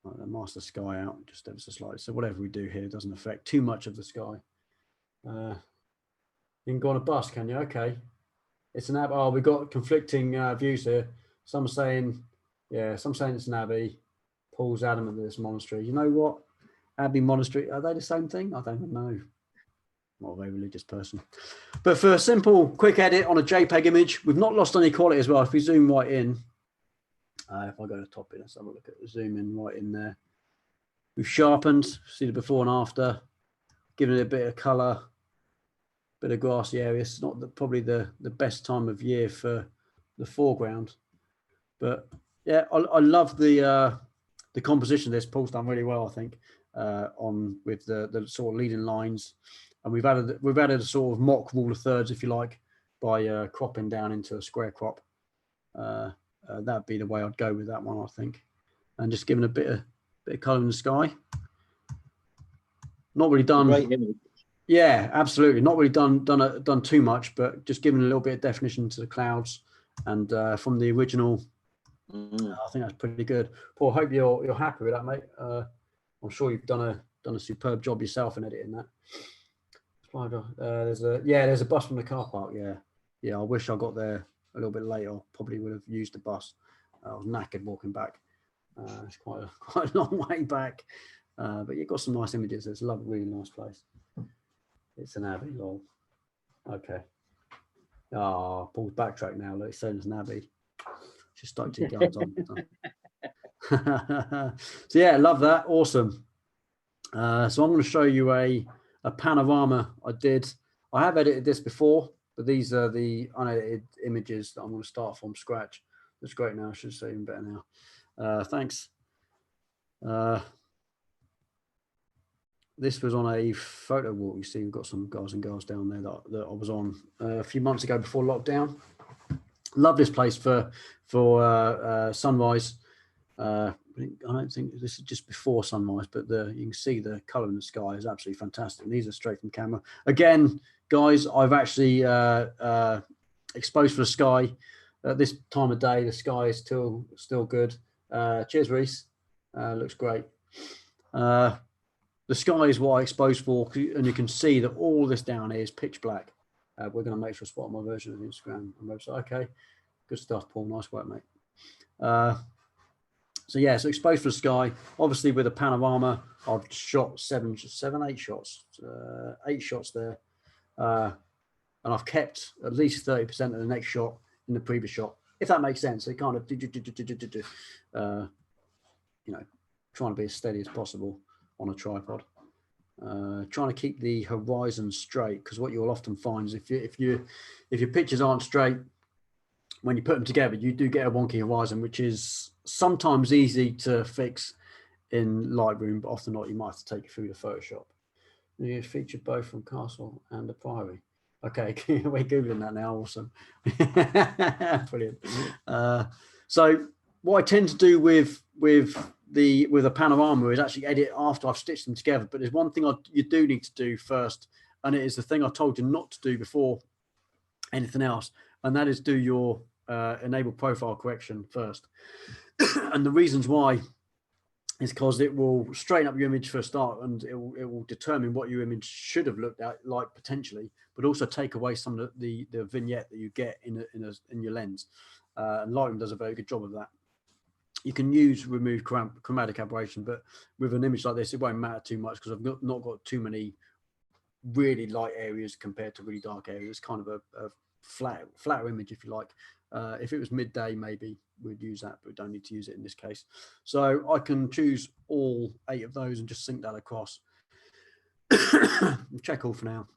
Right, mask the sky out just ever so slightly. So whatever we do here doesn't affect too much of the sky. You can go on a bus, can you? Okay. It's an abbey. Oh, we've got conflicting views here. Some saying, yeah, some saying it's an abbey. Paul's adamant that it's a monastery. You know what? Abbey, monastery, are they the same thing? I don't know. I'm not a very religious person. But for a simple, quick edit on a JPEG image, we've not lost any quality as well. If we zoom right in, if I go to the top here, let's have a look at the zoom in right in there. We've sharpened, see the before and after, given it a bit of color, bit of grassy area. It's not probably the best time of year for the foreground, but yeah, I love the composition of this. Paul's done really well, I think, on with the sort of leading lines, and we've added a sort of mock rule of thirds, if you like, by cropping down into a square crop. That'd be the way I'd go with that one, I think, and just giving a bit of color in the sky. Not really done. Great image. Yeah, absolutely. Not really done too much, but just giving a little bit of definition to the clouds. And from the original, I think that's pretty good. Paul, I hope you're happy with that, mate. I'm sure you've done a superb job yourself in editing that. There's a bus from the car park. Yeah. I wish I got there a little bit later. I probably would have used the bus. I was knackered walking back. It's quite a long way back, but you've got some nice images. It's a really nice place. It's an abbey, lol. Okay. Oh, Paul's backtrack now. Look, it's saying it's an abbey. Just stuck to your guns on. So yeah, love that. Awesome. So I'm going to show you a panorama I did. I have edited this before, but these are the unedited images that I'm going to start from scratch. That's great now. I should say even better now. Thanks. This was on a photo walk. You see, we've got some guys and girls down there that I was on a few months ago before lockdown. Love this place for sunrise. I don't think this is just before sunrise, but you can see the color in the sky is absolutely fantastic. And these are straight from camera. Again, guys, I've actually exposed for the sky. At this time of day, the sky is still good. Cheers, Reese. Looks great. The sky is what I exposed for, and you can see that all this down here is pitch black. We're going to make sure spot on my version of Instagram and website. Okay, good stuff, Paul. Nice work, mate. So yeah, so exposed for the sky. Obviously, with a panorama, I've shot eight shots there, and I've kept at least 30% of the next shot in the previous shot, if that makes sense. So kind of, you know, trying to be as steady as possible on a tripod. Trying to keep the horizon straight, because what you'll often find is if your pictures aren't straight, when you put them together, you do get a wonky horizon, which is sometimes easy to fix in Lightroom, but often not. You might have to take it through the Photoshop. You featured both from Castle and the Priory. Okay, we're Googling that now. Awesome. Brilliant. So what I tend to do with a panorama is actually edit after I've stitched them together. But there's one thing you do need to do first, and it is the thing I told you not to do before anything else, and that is do your enable profile correction first. And the reasons why is because it will straighten up your image for a start, and it will determine what your image should have looked at like potentially, but also take away some of the vignette that you get in your lens. And Lightroom does a very good job of that. You can remove chromatic aberration, but with an image like this, it won't matter too much because I've not got too many really light areas compared to really dark areas. It's kind of a flatter image, if you like. If it was midday, maybe we'd use that, but we don't need to use it in this case. So I can choose all 8 of those and just sync that across. Check all for now.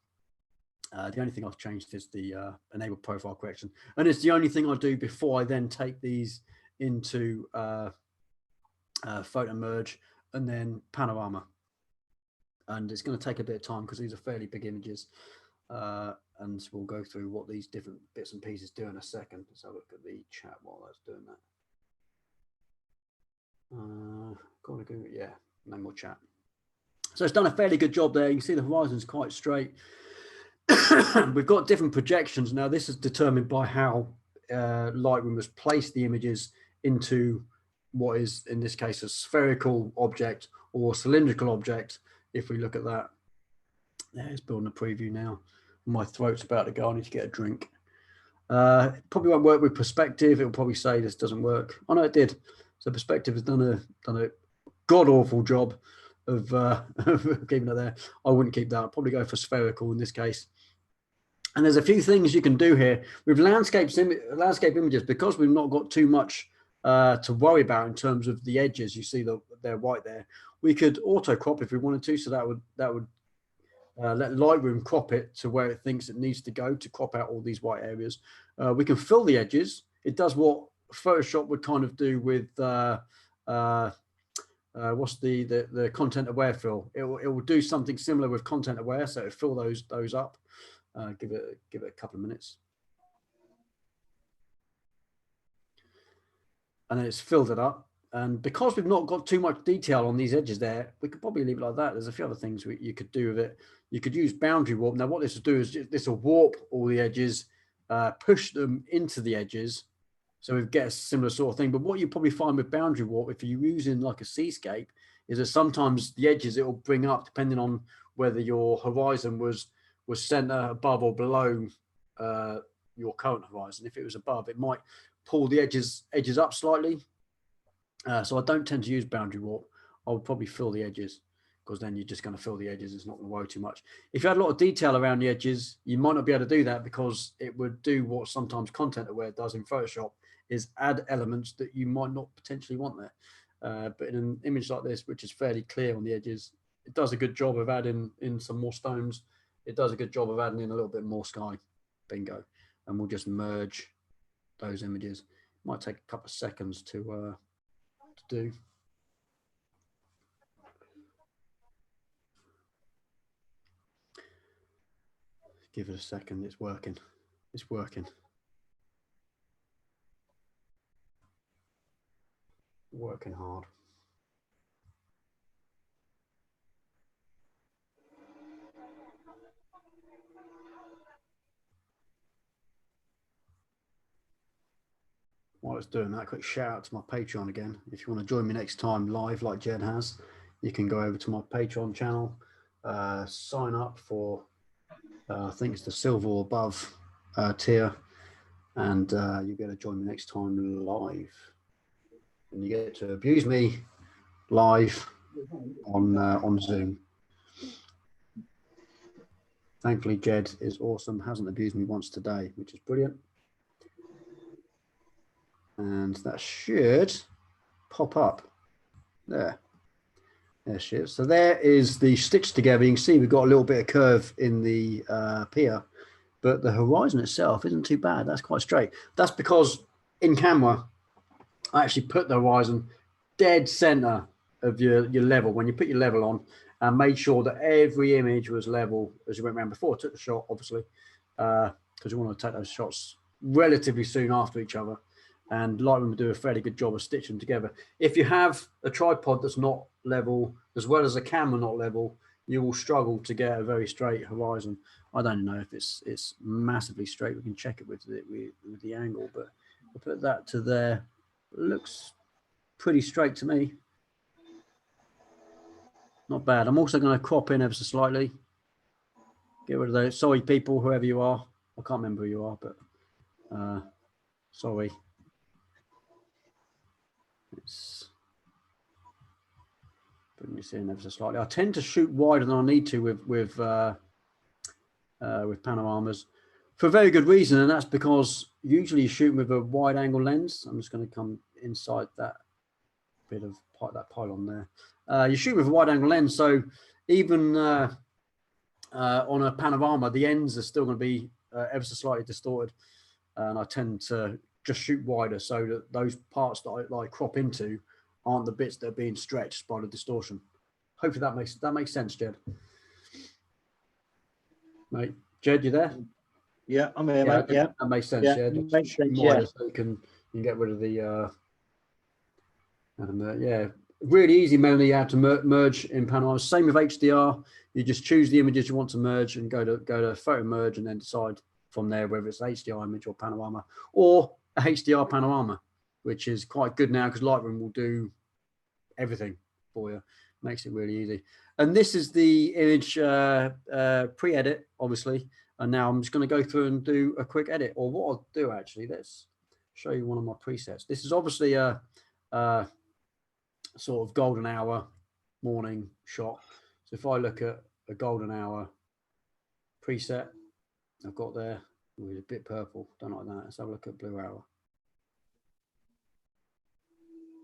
The only thing I've changed is the enable profile correction, and it's the only thing I do before I then take these into photo merge and then panorama. And it's going to take a bit of time because these are fairly big images, and we'll go through what these different bits and pieces do in a second. Let's have a look at the chat while I was doing that. Yeah, no more chat. So it's done a fairly good job there. You can see the horizon's quite straight. We've got different projections now. This is determined by how Lightroom has placed the images into what is, in this case, a spherical object or cylindrical object. If we look at that, it's building a preview now. My throat's about to go. I need to get a drink. Probably won't work with perspective. It'll probably say this doesn't work. Oh no, it did. So perspective has done a god awful job of keeping it there. I wouldn't keep that. I'd probably go for spherical in this case. And there's a few things you can do here with landscape images, because we've not got too much to worry about in terms of the edges. You see they're white there. We could auto crop if we wanted to, so that would let Lightroom crop it to where it thinks it needs to go to crop out all these white areas. We can fill the edges. It does what Photoshop would kind of do with what's the content aware fill. It will do something similar with content aware, so it'll fill those up. Give it a couple of minutes, and then it's filled it up. And because we've not got too much detail on these edges there, we could probably leave it like that. There's a few other things you could do with it. You could use boundary warp. Now what this will do is this will warp all the edges, push them into the edges, so we get a similar sort of thing. But what you probably find with boundary warp, if you're using like a seascape, is that sometimes the edges it will bring up depending on whether your horizon was center, above, or below your current horizon. If it was above, it might pull the edges up slightly. So I don't tend to use boundary warp. I would probably fill the edges, because then you're just going to fill the edges. It's not going to worry too much. If you had a lot of detail around the edges, you might not be able to do that, because it would do what sometimes content aware does in Photoshop, is add elements that you might not potentially want there. But in an image like this, which is fairly clear on the edges, it does a good job of adding in some more stones. It does a good job of adding in a little bit more sky. Bingo. And we'll just merge those images. It might take a couple of seconds to do. Give it a second. It's working. It's working. Working hard. While it's doing that, quick shout out to my Patreon again. If you want to join me next time live like Jed has, you can go over to my Patreon channel, sign up for I think it's the silver or above tier, and you'll be able to join me next time live. And you get to abuse me live on Zoom. Thankfully, Jed is awesome, hasn't abused me once today, which is brilliant. And that should pop up there. There she is. So there is the stitch together. You can see we've got a little bit of curve in the pier, but the horizon itself isn't too bad. That's quite straight. That's because in camera, I actually put the horizon dead center of your level. When you put your level on, and made sure that every image was level as you went around before I took the shot, obviously, because you want to take those shots relatively soon after each other. And Lightroom will do a fairly good job of stitching them together. If you have a tripod that's not level, as well as a camera not level, you will struggle to get a very straight horizon. I don't know if it's massively straight. We can check it with the angle, but I'll put that to there. It looks pretty straight to me. Not bad. I'm also going to crop in ever so slightly. Get rid of those. Sorry, people, whoever you are. I can't remember who you are, but sorry. Let's bring this in ever so slightly. I tend to shoot wider than I need to with panoramas for a very good reason, and that's because usually you're shooting with a wide angle lens. I'm just going to come inside that bit of that pylon there. You shoot with a wide angle lens, so even on a panorama, the ends are still going to be ever so slightly distorted, and I tend to just shoot wider so that those parts that I crop into aren't the bits that are being stretched by the distortion. Hopefully that makes sense, Jed. Mate, Jed, you there? Yeah, I'm here, mate. Yeah, that makes sense. Yeah, Jed. makes sense, Wider yeah. so you can get rid of the yeah, really easy mainly how to merge in panorama. Same with HDR. You just choose the images you want to merge and go to photo merge, and then decide from there whether it's an HDR image or panorama, or a HDR panorama, which is quite good now because Lightroom will do everything for you. Makes it really easy. And this is the image pre-edit, obviously. And now I'm just going to go through and do a quick edit. Or what I'll do actually, let's show you one of my presets. This is obviously a sort of golden hour morning shot. So if I look at a golden hour preset, I've got there with a bit purple, don't like that. Let's have a look at blue hour.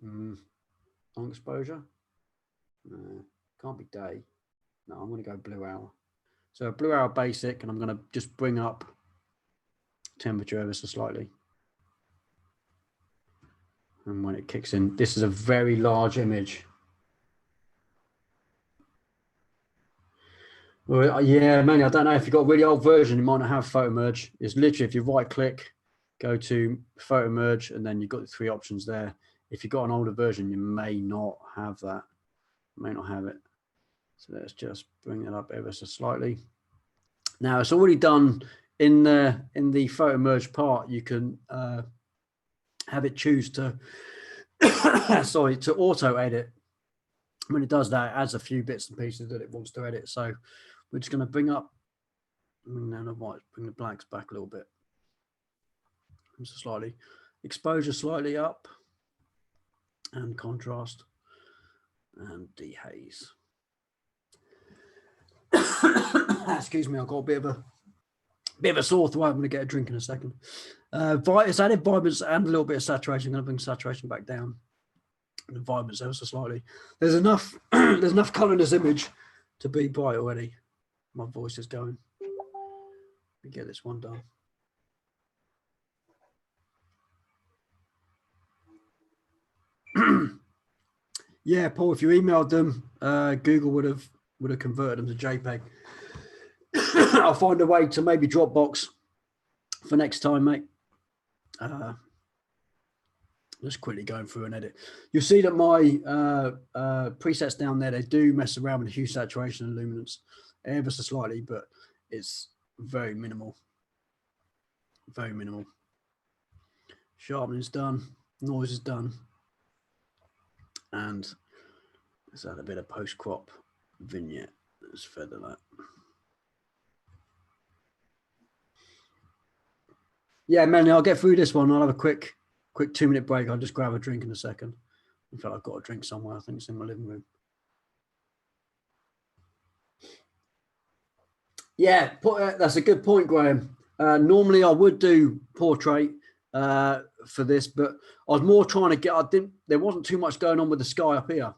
On exposure, can't be day. No, I'm going to go blue hour. So blue hour basic, and I'm going to just bring up temperature ever so slightly. And when it kicks in, this is a very large image. Well, yeah, man, I don't know if you've got a really old version, you might not have photo merge. It's literally if you right click, go to photo merge, and then you've got the three options there. If you've got an older version, you may not have that. You may not have it. So let's just bring it up ever so slightly. Now it's already done in the photo merge part. You can have it choose to sorry, to auto edit. When it does that, it adds a few bits and pieces that it wants to edit. So we're just going to bring up, bring the blacks back a little bit. So slightly, exposure slightly up, and contrast, and dehaze. Excuse me, I've got a bit of a sore throat. I'm going to get a drink in a second. It's added vibrance and a little bit of saturation. I'm going to bring saturation back down. The vibrance ever so slightly. There's enough there's enough color in this image to be bright already. My voice is going. Let me get this one done. Yeah, Paul, if you emailed them, Google would have converted them to JPEG. I'll find a way to maybe Dropbox for next time, mate. Just quickly going through an edit. You'll see that my presets down there, they do mess around with hue, saturation, and luminance ever so slightly, but it's very minimal. Very minimal. Sharpening is done. Noise is done. And let's add a bit of post-crop vignette. Let's feather that. Yeah, Melanie, I'll get through this one. I'll have a quick 2-minute break. I'll just grab a drink in a second. In fact, I've got a drink somewhere. I think it's in my living room. Yeah, that's a good point, Graham. Normally I would do portrait for this, but I was more trying to get. There wasn't too much going on with the sky up here.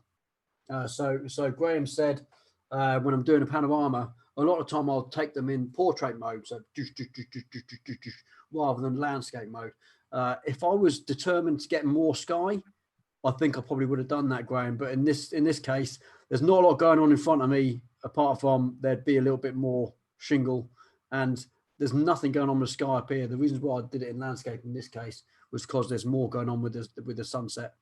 So Graham said when I'm doing a panorama, a lot of time I'll take them in portrait mode, so rather than landscape mode. If I was determined to get more sky, I think I probably would have done that, Graham. But in this case, there's not a lot going on in front of me, apart from there'd be a little bit more shingle, and there's nothing going on with the sky up here. The reasons why I did it in landscape in this case was because there's more going on with the sunset.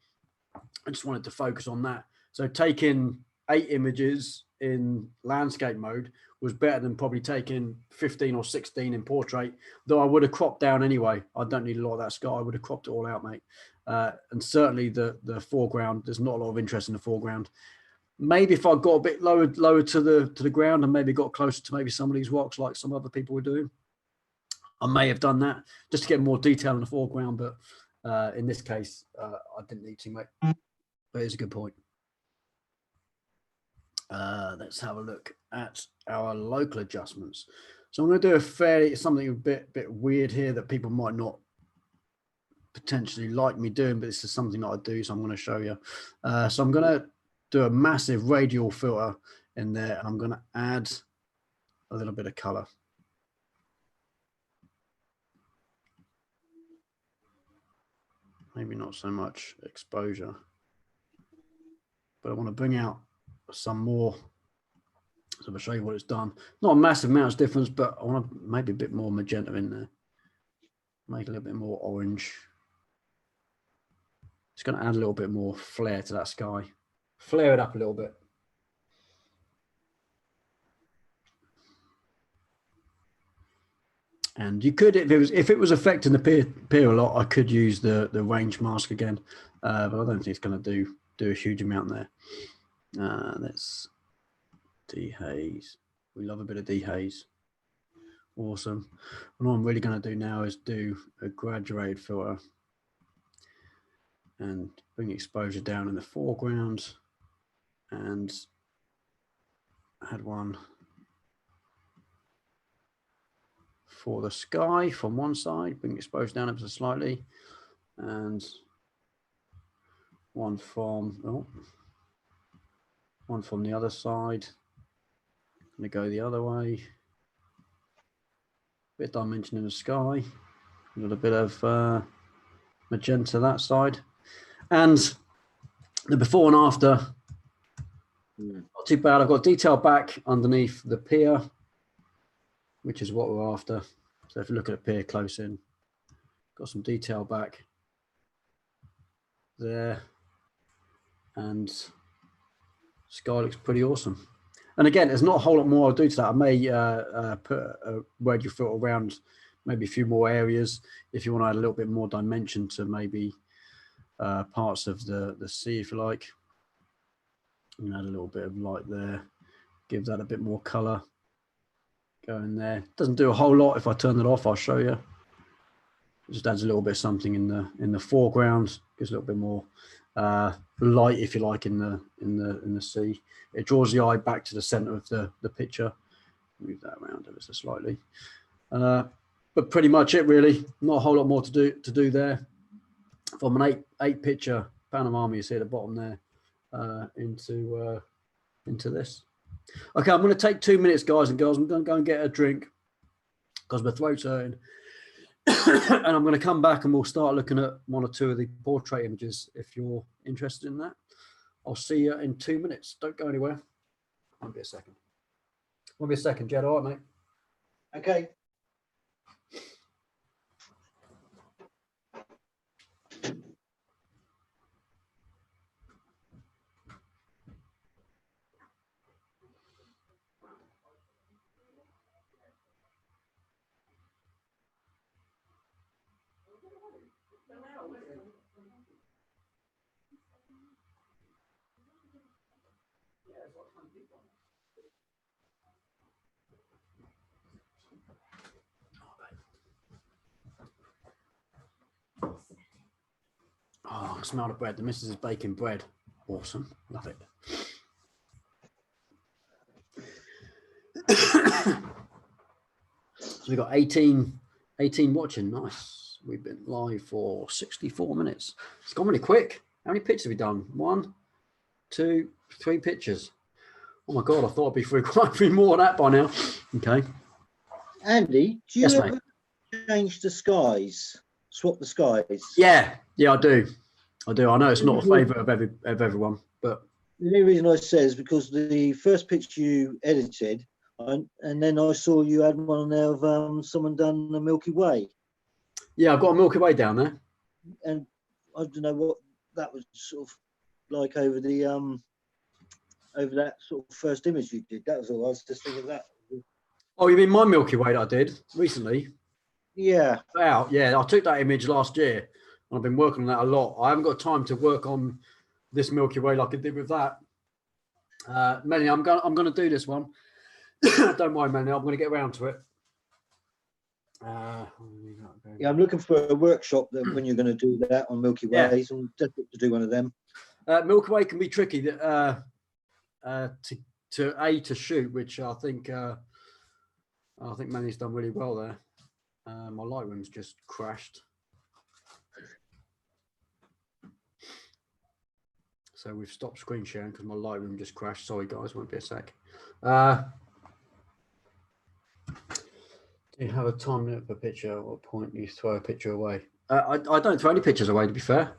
I just wanted to focus on that. So taking 8 images in landscape mode was better than probably taking 15 or 16 in portrait, though I would have cropped down anyway. I don't need a lot of that sky. I would have cropped it all out, mate. And certainly the foreground, there's not a lot of interest in the foreground. Maybe if I got a bit lower to the ground and maybe got closer to maybe some of these rocks like some other people were doing, I may have done that just to get more detail in the foreground. But in this case, I didn't need to, mate. But it's a good point. Let's have a look at our local adjustments. So I'm going to do something a bit weird here that people might not potentially like me doing, but this is something that I do, so I'm going to show you. So I'm going to do a massive radial filter in there, and I'm going to add a little bit of color. Maybe not so much exposure, but I want to bring out some more. So I'll show you what it's done. Not a massive amount of difference, but I want to maybe a bit more magenta in there. Make a little bit more orange. It's going to add a little bit more flare to that sky. Flare it up a little bit. And you could, if it was affecting the peer a lot, I could use the range mask again, but I don't think it's going to do a huge amount there. Let's dehaze. We love a bit of dehaze. Awesome. And what I'm really going to do now is do a graduated filter and bring exposure down in the foreground, and add one for the sky from one side, bring exposure down ever so slightly, and one from the other side. I'm going to go the other way. Bit of dimension in the sky, a little bit of magenta that side, and the before and after. Not too bad. I've got detail back underneath the pier, which is what we're after. So if you look at a pier close in, got some detail back there, and sky looks pretty awesome. And again, there's not a whole lot more I'll do to that. I may put a radial filter around maybe a few more areas if you want to add a little bit more dimension to maybe parts of the sea, if you like. And add a little bit of light there, give that a bit more color. Go in there. Doesn't do a whole lot. If I turn it off, I'll show you. It just adds a little bit of something in the foreground. Gives a little bit more light, if you like, in the sea. It draws the eye back to the center of the picture. Move that around ever so slightly. But pretty much it, really. Not a whole lot more to do there. From an eight picture panorama, you see at the bottom there, into this. Okay, I'm going to take 2 minutes, guys and girls. I'm going to go and get a drink because my throat's hurting. And I'm going to come back and we'll start looking at one or two of the portrait images if you're interested in that. I'll see you in 2 minutes. Don't go anywhere. Won't be a second. Won't be a second, Jed. All right, mate? Okay. I smell the bread. The missus is baking bread. Awesome. Love it. So we got 18 watching. Nice. We've been live for 64 minutes. It's gone really quick. How many pictures have we done? 1, 2, 3 pictures. Oh my God, I thought I'd be through quite a few more of that by now. Okay. Andy, do you Yes, ever mate. change the skies? Swap the skies? Yeah, I do. I know it's not a favourite of everyone, but the only reason I say is because the first picture you edited, and then I saw you had one there of someone done the Milky Way. Yeah, I've got a Milky Way down there. And I don't know what that was sort of like over the over that sort of first image you did. That was all. I was just thinking of that. Oh, you mean my Milky Way that I did recently? Yeah. Wow, yeah, I took that image last year. And I've been working on that a lot. I haven't got time to work on this Milky Way like I did with that. Melanie, I'm going to do this one. Don't mind, Melanie. I'm going to get around to it. Yeah, I'm looking for a workshop that when you're going to do that on Milky Ways. I'm desperate to do one of them. Milky Way can be tricky to shoot, which I think Manny's done really well there. My Lightroom's just crashed. So we've stopped screen sharing because my Lightroom just crashed. Sorry guys, won't be a sec. Do you have a time limit for a picture? At what point you throw a picture away? I don't throw any pictures away, to be fair.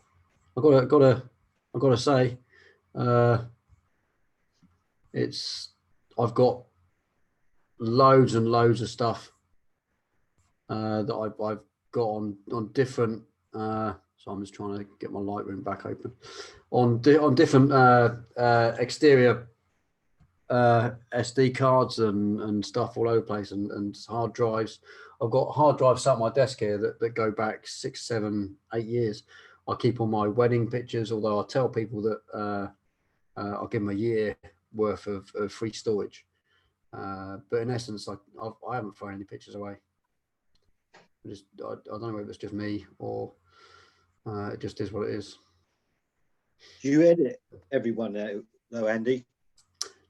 I've got to say, I've got loads and loads of stuff that I've got on different. So I'm just trying to get my Lightroom back open on different exterior SD cards and stuff all over the place and hard drives. I've got hard drives sat on my desk here that go back 6, 7, 8 years. I keep all my wedding pictures, although I tell people that I'll give them a year worth of free storage. But in essence, I haven't thrown any pictures away. I don't know whether it's just me or it just is what it is. Do you edit everyone though, Andy?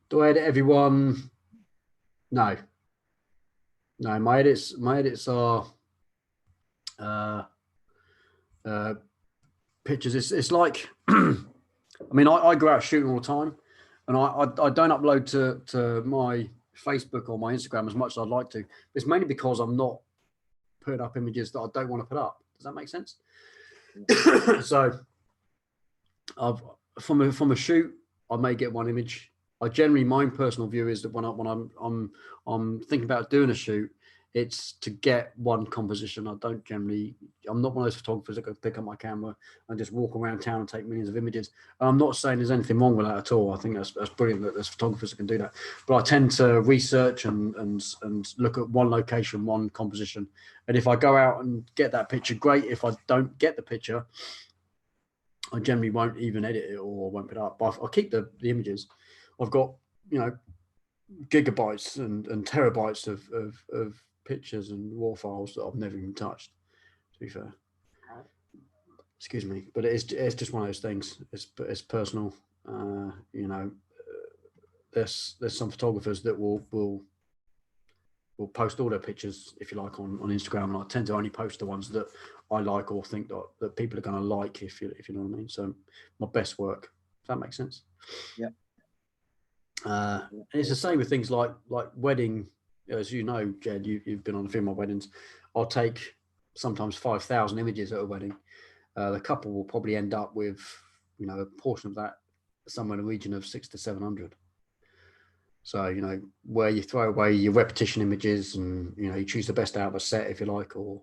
Do I edit everyone? No. My edits are pictures. It's like I mean, I go out shooting all the time, and I don't upload to my Facebook or my Instagram as much as I'd like to. It's mainly because I'm not putting up images that I don't want to put up. Does that make sense? So from a shoot, I may get one image. I generally, my personal view is that when I'm thinking about doing a shoot, it's to get one composition. I'm not one of those photographers that go pick up my camera and just walk around town and take millions of images. I'm not saying there's anything wrong with that at all. I think that's brilliant that there's photographers that can do that. But I tend to research and look at one location, one composition. And if I go out and get that picture, great. If I don't get the picture, I generally won't even edit it or won't put it up. But I'll keep the images. I've got, gigabytes and terabytes of pictures and raw files that I've never even touched, to be fair. Excuse me, but it's just one of those things. It's personal. There's some photographers that will post all their pictures, if you like, on Instagram, and I tend to only post the ones that I like or think that people are going to like, if you know what I mean. So my best work. Does that make sense? Yeah. And it's the same with things like wedding. As you know, Jed, you've been on a few of my weddings. I'll take sometimes 5,000 images at a wedding. The couple will probably end up with, a portion of that somewhere in the region of 600 to 700. So, where you throw away your repetition images and, you choose the best out of a set, if you like, or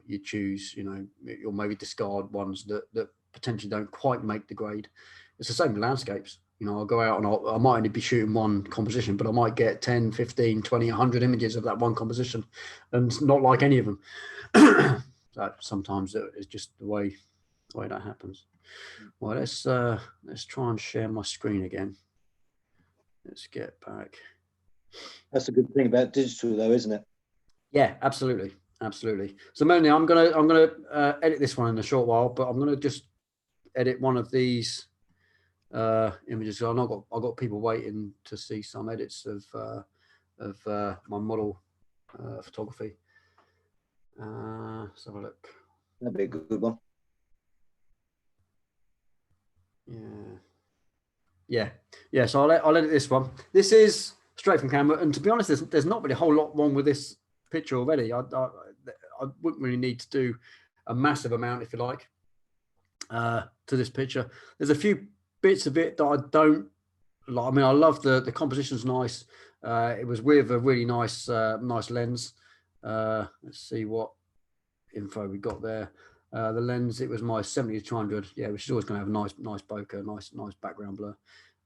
you choose, you'll maybe discard ones that potentially don't quite make the grade. It's the same with landscapes. I'll go out and I might only be shooting one composition, but I might get 10, 15, 20, 100 images of that one composition and not like any of them. So sometimes it's just the way that happens. Well, let's try and share my screen again. Let's get back. That's a good thing about digital, though, isn't it? Yeah, absolutely. So Melanie, I'm gonna edit this one in a short while, but I'm gonna just edit one of these images. So I've got people waiting to see some edits of my model photography. Let's have a look. That'd be a good one. Yeah. So I'll edit this one. This is straight from camera, and to be honest, there's not really a whole lot wrong with this picture already. I wouldn't really need to do a massive amount, if you like, to this picture. There's a few bits of it that I don't like. I mean, I love the composition's nice. It was with a really nice lens. Let's see what info we got there. The lens, it was my 70-200, yeah, which is always going to have a nice bokeh, nice background blur.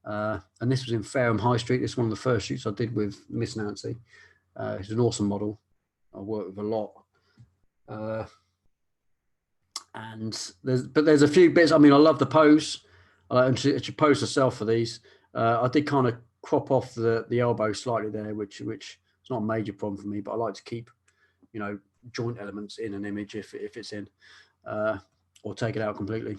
And this was in Fareham High Street. This is one of the first shoots I did with Miss Nancy. She's an awesome model. I work with a lot. And there's a few bits. I mean, I love the pose. And she posed herself for these. I did kind of crop off the elbow slightly there, which is not a major problem for me, but I like to keep, you know, joint elements in an image if it's in, or take it out completely.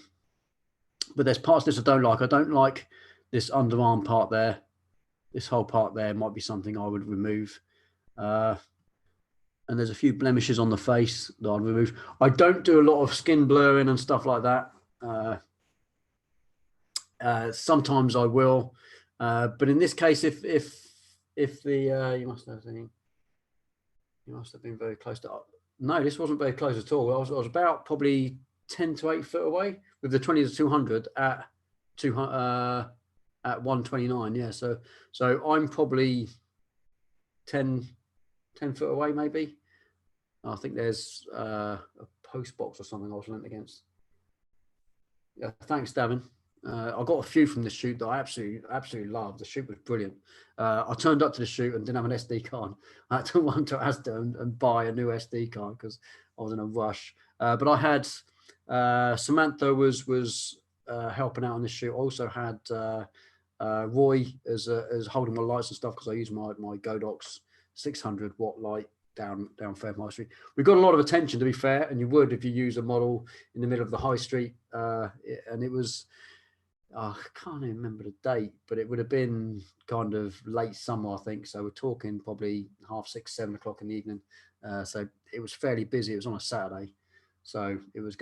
But there's parts of this I don't like. I don't like this underarm part there. This whole part there might be something I would remove. And there's a few blemishes on the face that I'd remove. I don't do a lot of skin blurring and stuff like that. Sometimes I will, but in this case, if the you must have been very close to. No, this wasn't very close at all. I was about probably 10 to 8 foot away with the 20-200 at 129. Yeah, so I'm probably 10 foot away maybe. I think there's a post box or something I was leant against. Yeah, thanks, Davin. I got a few from this shoot that I absolutely loved. The shoot was brilliant. I turned up to the shoot and didn't have an SD card. I had to run to Asda and buy a new SD card because I was in a rush. But I had Samantha was helping out on this shoot. I also had Roy as holding my lights and stuff because I use my Godox 600 watt light down Fairham High Street. We got a lot of attention, to be fair, and you would if you use a model in the middle of the high street. And it was, I can't even remember the date, but it would have been kind of late summer, I think. So we're talking probably 6:30, 7 o'clock in the evening. So it was fairly busy. It was on a Saturday, so it was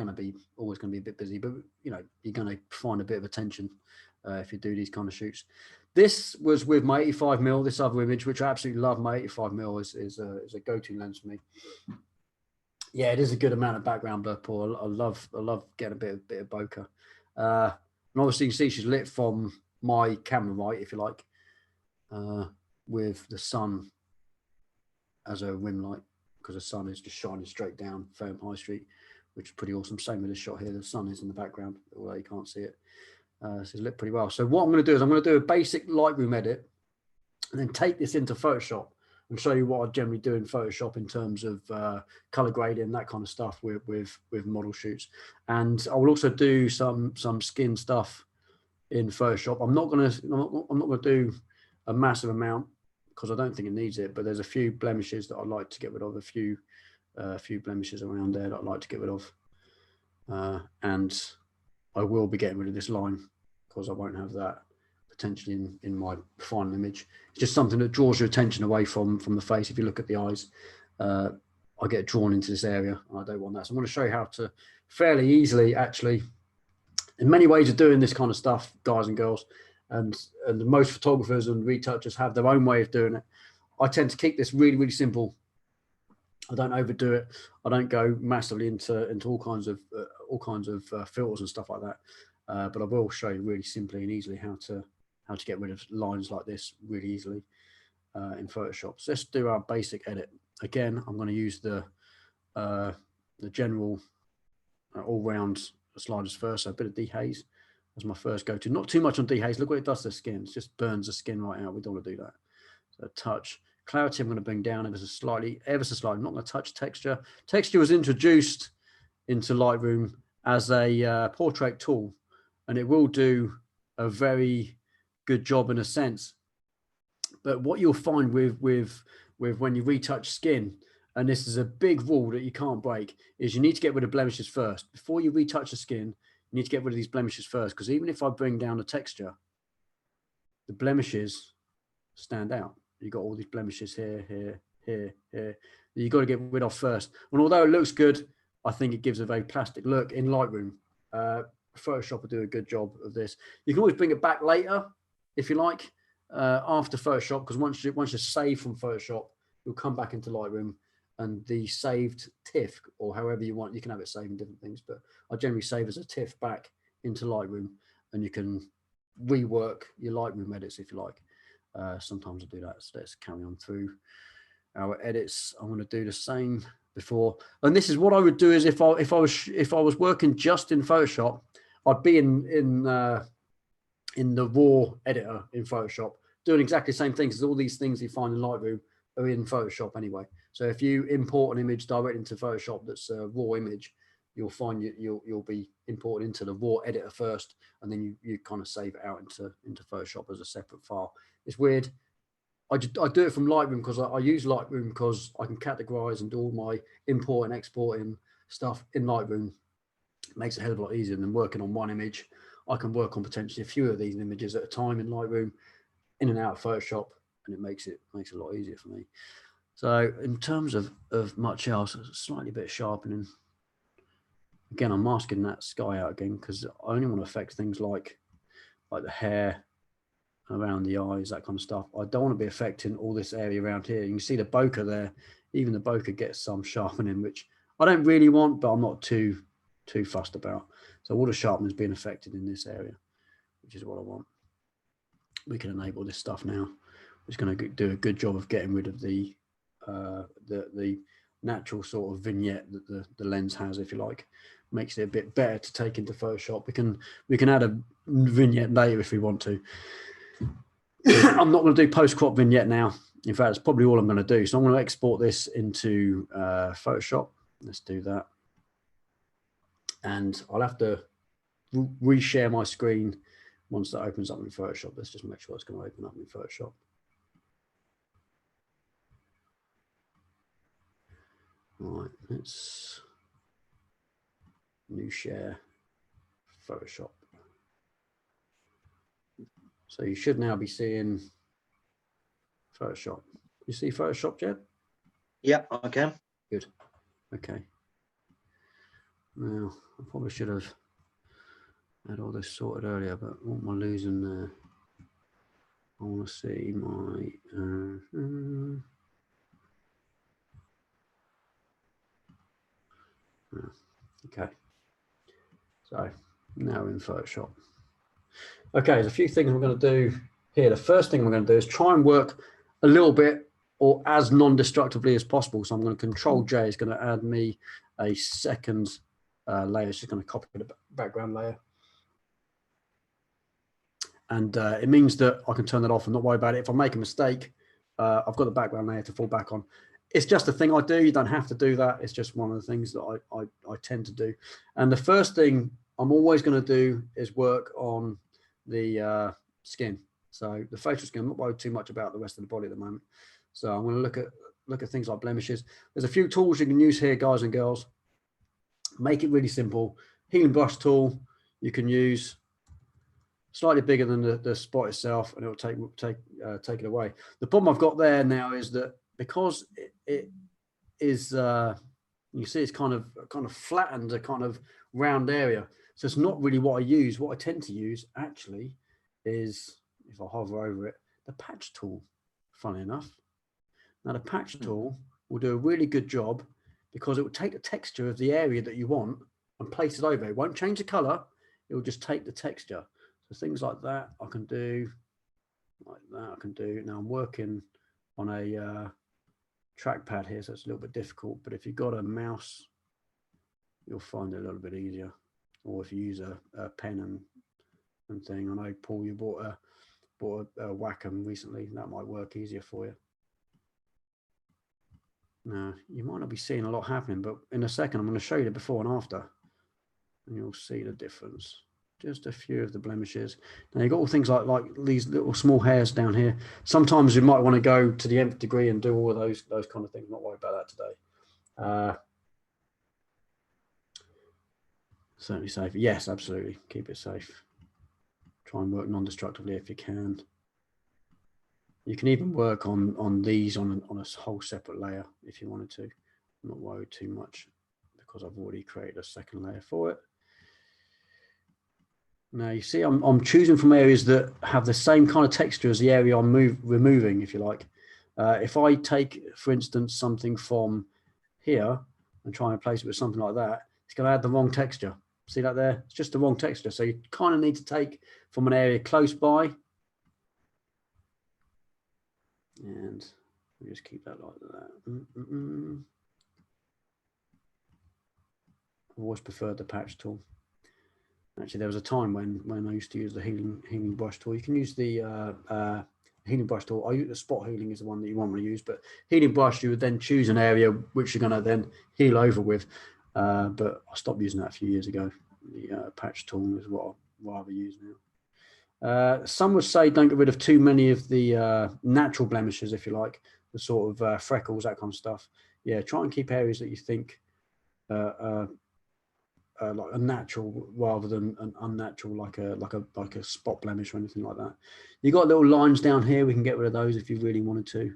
always going to be a bit busy. But you know, you're going to find a bit of attention if you do these kind of shoots. This was with my 85mm. This other image, which I absolutely love. My 85mm is a go-to lens for me. Yeah, it is a good amount of background blur, Paul. I love getting a bit of bokeh. And obviously you can see she's lit from my camera right, if you like, with the sun as a rim light, because the sun is just shining straight down Fareham High Street, which is pretty awesome. Same with this shot here. The sun is in the background, although you can't see it. So it's lit pretty well. So what I'm going to do is I'm going to do a basic Lightroom edit and then take this into Photoshop and show you what I generally do in Photoshop in terms of color grading, that kind of stuff with model shoots. And I will also do some skin stuff in Photoshop. I'm not going to do a massive amount because I don't think it needs it, but there's a few blemishes that I'd like to get rid of, a few blemishes around there that I'd like to get rid of. And I will be getting rid of this line because I won't have that potentially in my final image. It's just something that draws your attention away from the face. If you look at the eyes, I get drawn into this area and I don't want that. So I'm going to show you how to fairly easily, actually, in many ways of doing this kind of stuff, guys and girls, and most photographers and retouchers have their own way of doing it. I tend to keep this really, really simple. I don't overdo it. I don't go massively into all kinds of filters and stuff like that. But I will show you really simply and easily how to get rid of lines like this really easily in Photoshop. So let's do our basic edit. Again, I'm going to use the general all-round sliders first. So a bit of dehaze as my first go-to. Not too much on dehaze. Look what it does to the skin. It just burns the skin right out. We don't want to do that. So touch. Clarity I'm going to bring down ever so slightly. I'm not going to touch texture. Texture was introduced into Lightroom as a portrait tool, and it will do a very good job in a sense. But what you'll find with when you retouch skin, and this is a big rule that you can't break, is you need to get rid of blemishes first. Before you retouch the skin, you need to get rid of these blemishes first, because even if I bring down the texture, the blemishes stand out. You've got all these blemishes here, here, here, here. You've got to get rid of first. And although it looks good, I think it gives a very plastic look in Lightroom. Photoshop will do a good job of this. You can always bring it back later, if you like, after Photoshop, because once you save from Photoshop, you'll come back into Lightroom, and the saved TIFF, or however you want, you can have it saved in different things, but I generally save as a TIFF back into Lightroom, and you can rework your Lightroom edits if you like. Sometimes I do that. So let's carry on through our edits. I'm going to do the same before, and this is what I would do is if I was working just in Photoshop, I'd be in the raw editor in Photoshop doing exactly the same things, as all these things you find in Lightroom are in Photoshop anyway. So if you import an image direct into Photoshop that's a raw image, you'll find you'll be imported into the raw editor first, and then you kind of save it out into Photoshop as a separate file. It's weird. I do it from Lightroom because I use Lightroom because I can categorize and do all my import and exporting stuff in Lightroom. It makes it a hell of a lot easier than working on one image. I can work on potentially a few of these images at a time in Lightroom, in and out of Photoshop, and it makes it a lot easier for me. So in terms of much else, slightly bit of sharpening. Again, I'm masking that sky out again because I only want to affect things like the hair around the eyes, that kind of stuff. I don't want to be affecting all this area around here. You can see the bokeh there. Even the bokeh gets some sharpening, which I don't really want, but I'm not too fussed about. So all the sharpening is being affected in this area, which is what I want. We can enable this stuff now. It's going to do a good job of getting rid of the natural sort of vignette that the lens has, if you like. Makes it a bit better to take into Photoshop. We can add a vignette later if we want to. I'm not going to do post-crop vignette now. In fact, it's probably all I'm going to do. So I'm going to export this into Photoshop. Let's do that. And I'll have to reshare my screen once that opens up in Photoshop. Let's just make sure it's going to open up in Photoshop. All right, let's new share Photoshop. So you should now be seeing Photoshop. You see Photoshop, Jed? Yeah, I can. Good. Okay. Now, I probably should have had all this sorted earlier, but what am I losing there? I want to see my... okay. So now we're in Photoshop. Okay, there's a few things we're going to do here. The first thing we're going to do is try and work a little bit or as non-destructively as possible. So I'm going to Control J. It's going to add me a second layer. It's just going to copy the background layer. And it means that I can turn that off and not worry about it. If I make a mistake, I've got the background layer to fall back on. It's just a thing I do. You don't have to do that. It's just one of the things that I tend to do. And the first thing I'm always going to do is work on the skin. So the facial skin, I'm not worried too much about the rest of the body at the moment. So I'm going to look at things like blemishes. There's a few tools you can use here, guys and girls. Make it really simple. Healing brush tool you can use, slightly bigger than the spot itself, and it will take it away. The problem I've got there now is that because it is you see it's kind of flattened a kind of round area, so it's not really what I use. What I tend to use actually is, if I hover over it, the patch tool. Funny enough, now the patch tool will do a really good job because it will take the texture of the area that you want and place it over. It won't change the color. It will just take the texture. So things like that I can do, like that I can do. Now I'm working on a trackpad here, so it's a little bit difficult, but if you've got a mouse, you'll find it a little bit easier. Or if you use a pen and thing. I know, Paul, you bought a Wacom recently. That might work easier for you. Now, you might not be seeing a lot happening, but in a second, I'm going to show you the before and after, and you'll see the difference. Just a few of the blemishes. Now you've got all things like these little small hairs down here. Sometimes you might want to go to the nth degree and do all of those kind of things. Not worried about that today. Certainly safe. Yes, absolutely. Keep it safe. Try and work non-destructively if you can. You can even work on these on a whole separate layer if you wanted to. I'm not worried too much because I've already created a second layer for it. Now you see I'm choosing from areas that have the same kind of texture as the area I'm removing, if you like. If I take, for instance, something from here and try and replace it with something like that, it's going to add the wrong texture. See that there? It's just the wrong texture. So you kind of need to take from an area close by. And we just keep that like that. I've always preferred the patch tool. Actually, there was a time when I used to use the healing brush tool. You can use the healing brush tool. I use the spot healing is the one that you want to use, but healing brush, you would then choose an area which you're going to then heal over with. But I stopped using that a few years ago. The patch tool is what I rather use now. Some would say don't get rid of too many of the natural blemishes, if you like, the sort of freckles, that kind of stuff. Yeah, try and keep areas that you think like a natural rather than an unnatural, like a spot blemish or anything like that. You got little lines down here. We can get rid of those if you really wanted to.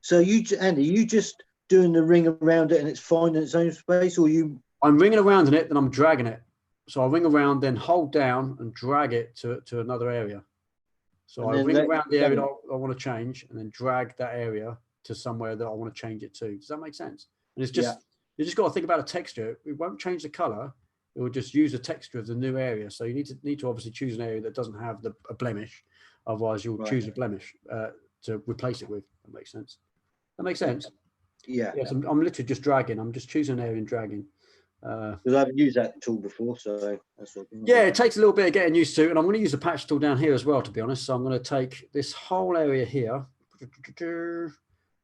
So Andy, you just doing the ring around it and it's finding its own space, or you? I'm ringing around in it, then I'm dragging it. So I ring around, then hold down and drag it to another area. So I ring around the area that I want to change and then drag that area to somewhere that I want to change it to. Does that make sense? And it's just, you just got to think about a texture. It won't change the color. It will just use the texture of the new area. So you need to obviously choose an area that doesn't have a blemish. Otherwise you'll choose a blemish to replace it with. That makes sense. That makes sense. Yeah. Yes, I'm literally just dragging. I'm just choosing an area and dragging. Because I haven't used that tool before, so that's what. Yeah, it takes a little bit of getting used to, and I'm going to use the patch tool down here as well, to be honest. So I'm going to take this whole area here, and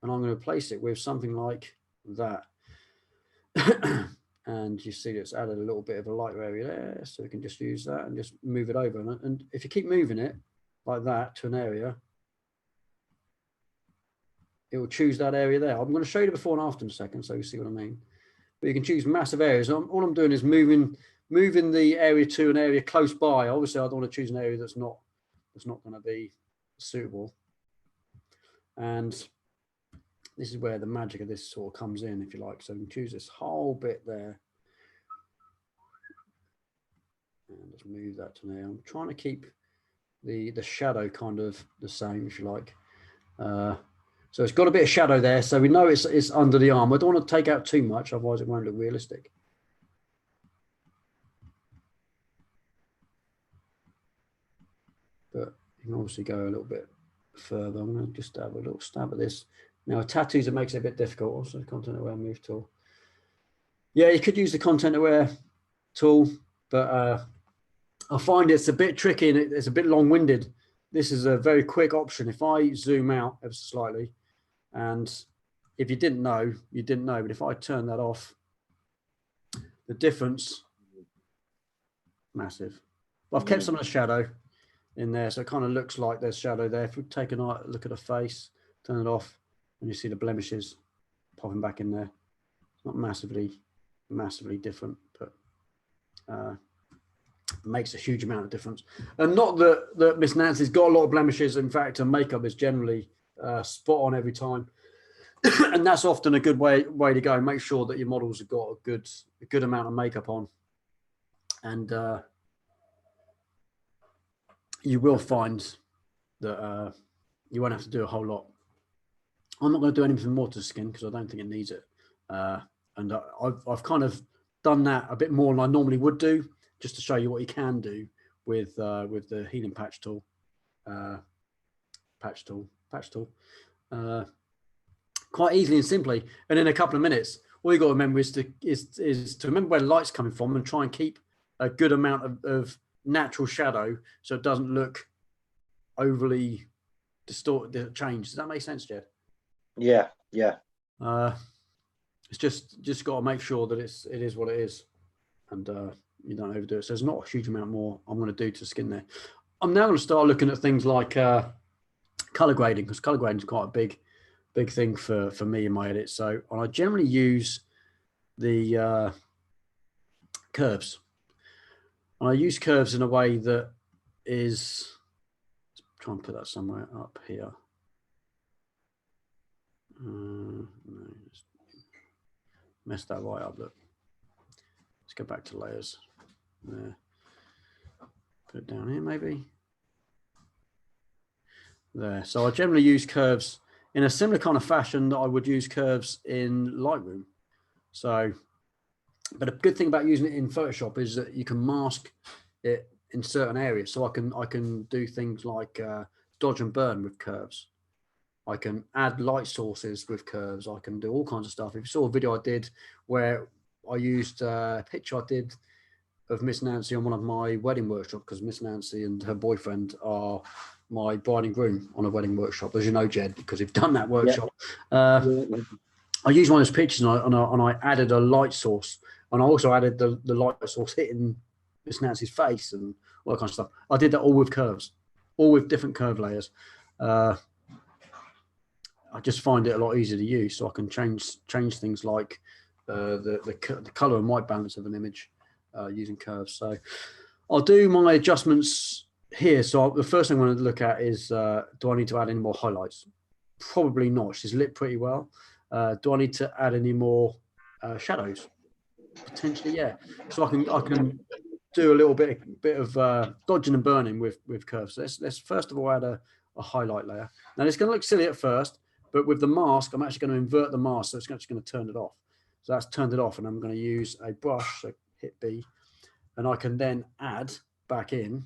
I'm going to replace it with something like that. And you see it's added a little bit of a lighter area there, so we can just use that and just move it over. And if you keep moving it like that to an area, it will choose that area there. I'm going to show you the before and after in a second, so you see what I mean. But you can choose massive areas. All I'm doing is moving the area to an area close by. Obviously, I don't want to choose an area that's not going to be suitable. And this is where the magic of this sort of comes in, if you like. So you can choose this whole bit there. And just move that to there. I'm trying to keep the shadow kind of the same, if you like. So it's got a bit of shadow there, so we know it's under the arm. I don't want to take out too much, otherwise it won't look realistic. But you can obviously go a little bit further. I'm going to just have a little stab at this. Now, tattoos, it makes it a bit difficult. Also, the content aware move tool. Yeah, you could use the content aware tool, but I find it's a bit tricky and it's a bit long-winded. This is a very quick option. If I zoom out ever so slightly, and if you didn't know, you didn't know. But if I turn that off, the difference, massive. But I've kept some of the shadow in there, so it kind of looks like there's shadow there. If we take a look at the face, turn it off, and you see the blemishes popping back in there. It's not massively different, but makes a huge amount of difference. And not that Miss Nancy's got a lot of blemishes. In fact, her makeup is generally spot on every time. And that's often a good way to go. Make sure that your models have got a good amount of makeup on, and you will find that you won't have to do a whole lot. I'm not going to do anything more to the skin because I don't think it needs it. And I've kind of done that a bit more than I normally would do, just to show you what you can do with the healing patch tool. Quite easily and simply, and in a couple of minutes. All you got to remember is to remember where the light's coming from and try and keep a good amount of natural shadow so it doesn't look overly distorted, changed. Does that make sense, Jed? Yeah. It's just got to make sure that it is what it is, and you don't overdo it. So there's not a huge amount more I'm going to do to the skin there. I'm now going to start looking at things like color grading, because color grading is quite a big thing for me in my edits. So I generally use the curves. And I use curves in a way that is, let's try and put that somewhere up here. No, messed that right up, look. Let's go back to layers. There. Put it down here maybe. There. So I generally use curves in a similar kind of fashion that I would use curves in Lightroom. So, but a good thing about using it in Photoshop is that you can mask it in certain areas. So I can do things like dodge and burn with curves. I can add light sources with curves. I can do all kinds of stuff. If you saw a video I did where I used a picture I did of Miss Nancy on one of my wedding workshops, because Miss Nancy and her boyfriend are my bride and groom on a wedding workshop, as you know, Jed, because you've done that workshop. Yeah. I used one of those pictures and I added a light source, and I also added the light source hitting Miss Nancy's face and all that kind of stuff. I did that all with curves, all with different curve layers. I just find it a lot easier to use, so I can change things like the color and white balance of an image using curves. So I'll do my adjustments here. So the first thing I'm going to look at is, do I need to add any more highlights? Probably not. She's lit pretty well. Do I need to add any more shadows? Potentially, yeah. So I can do a little bit of dodging and burning with curves. So let's first of all add a highlight layer. Now it's going to look silly at first, but with the mask, I'm actually going to invert the mask, so it's actually going to turn it off. So that's turned it off, and I'm going to use a brush, so hit B, and I can then add back in,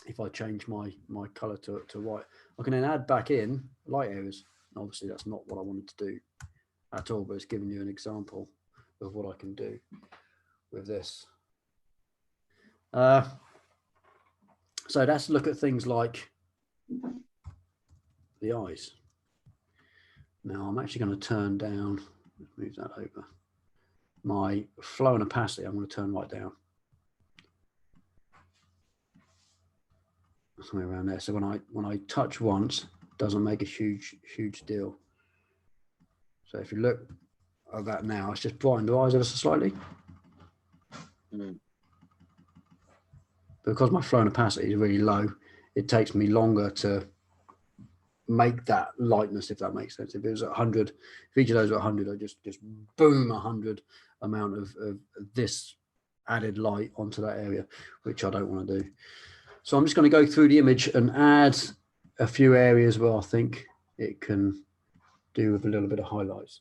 if I change my color to white, I can then add back in light areas. And obviously that's not what I wanted to do at all, but it's giving you an example of what I can do with this. So let's look at things like the eyes. Now I'm actually going to turn down, let's move that over, my flow and opacity. I'm going to turn right down. Somewhere around there. So when I touch once, it doesn't make a huge deal. So if you look at that now, it's just brightened the eyes ever so slightly. Because my flow and opacity is really low, it takes me longer to make that lightness, if that makes sense. If it was at 100, if each of those were 100, I just boom 100 amount of this added light onto that area, which I don't want to do. So I'm just going to go through the image and add a few areas where I think it can do with a little bit of highlights.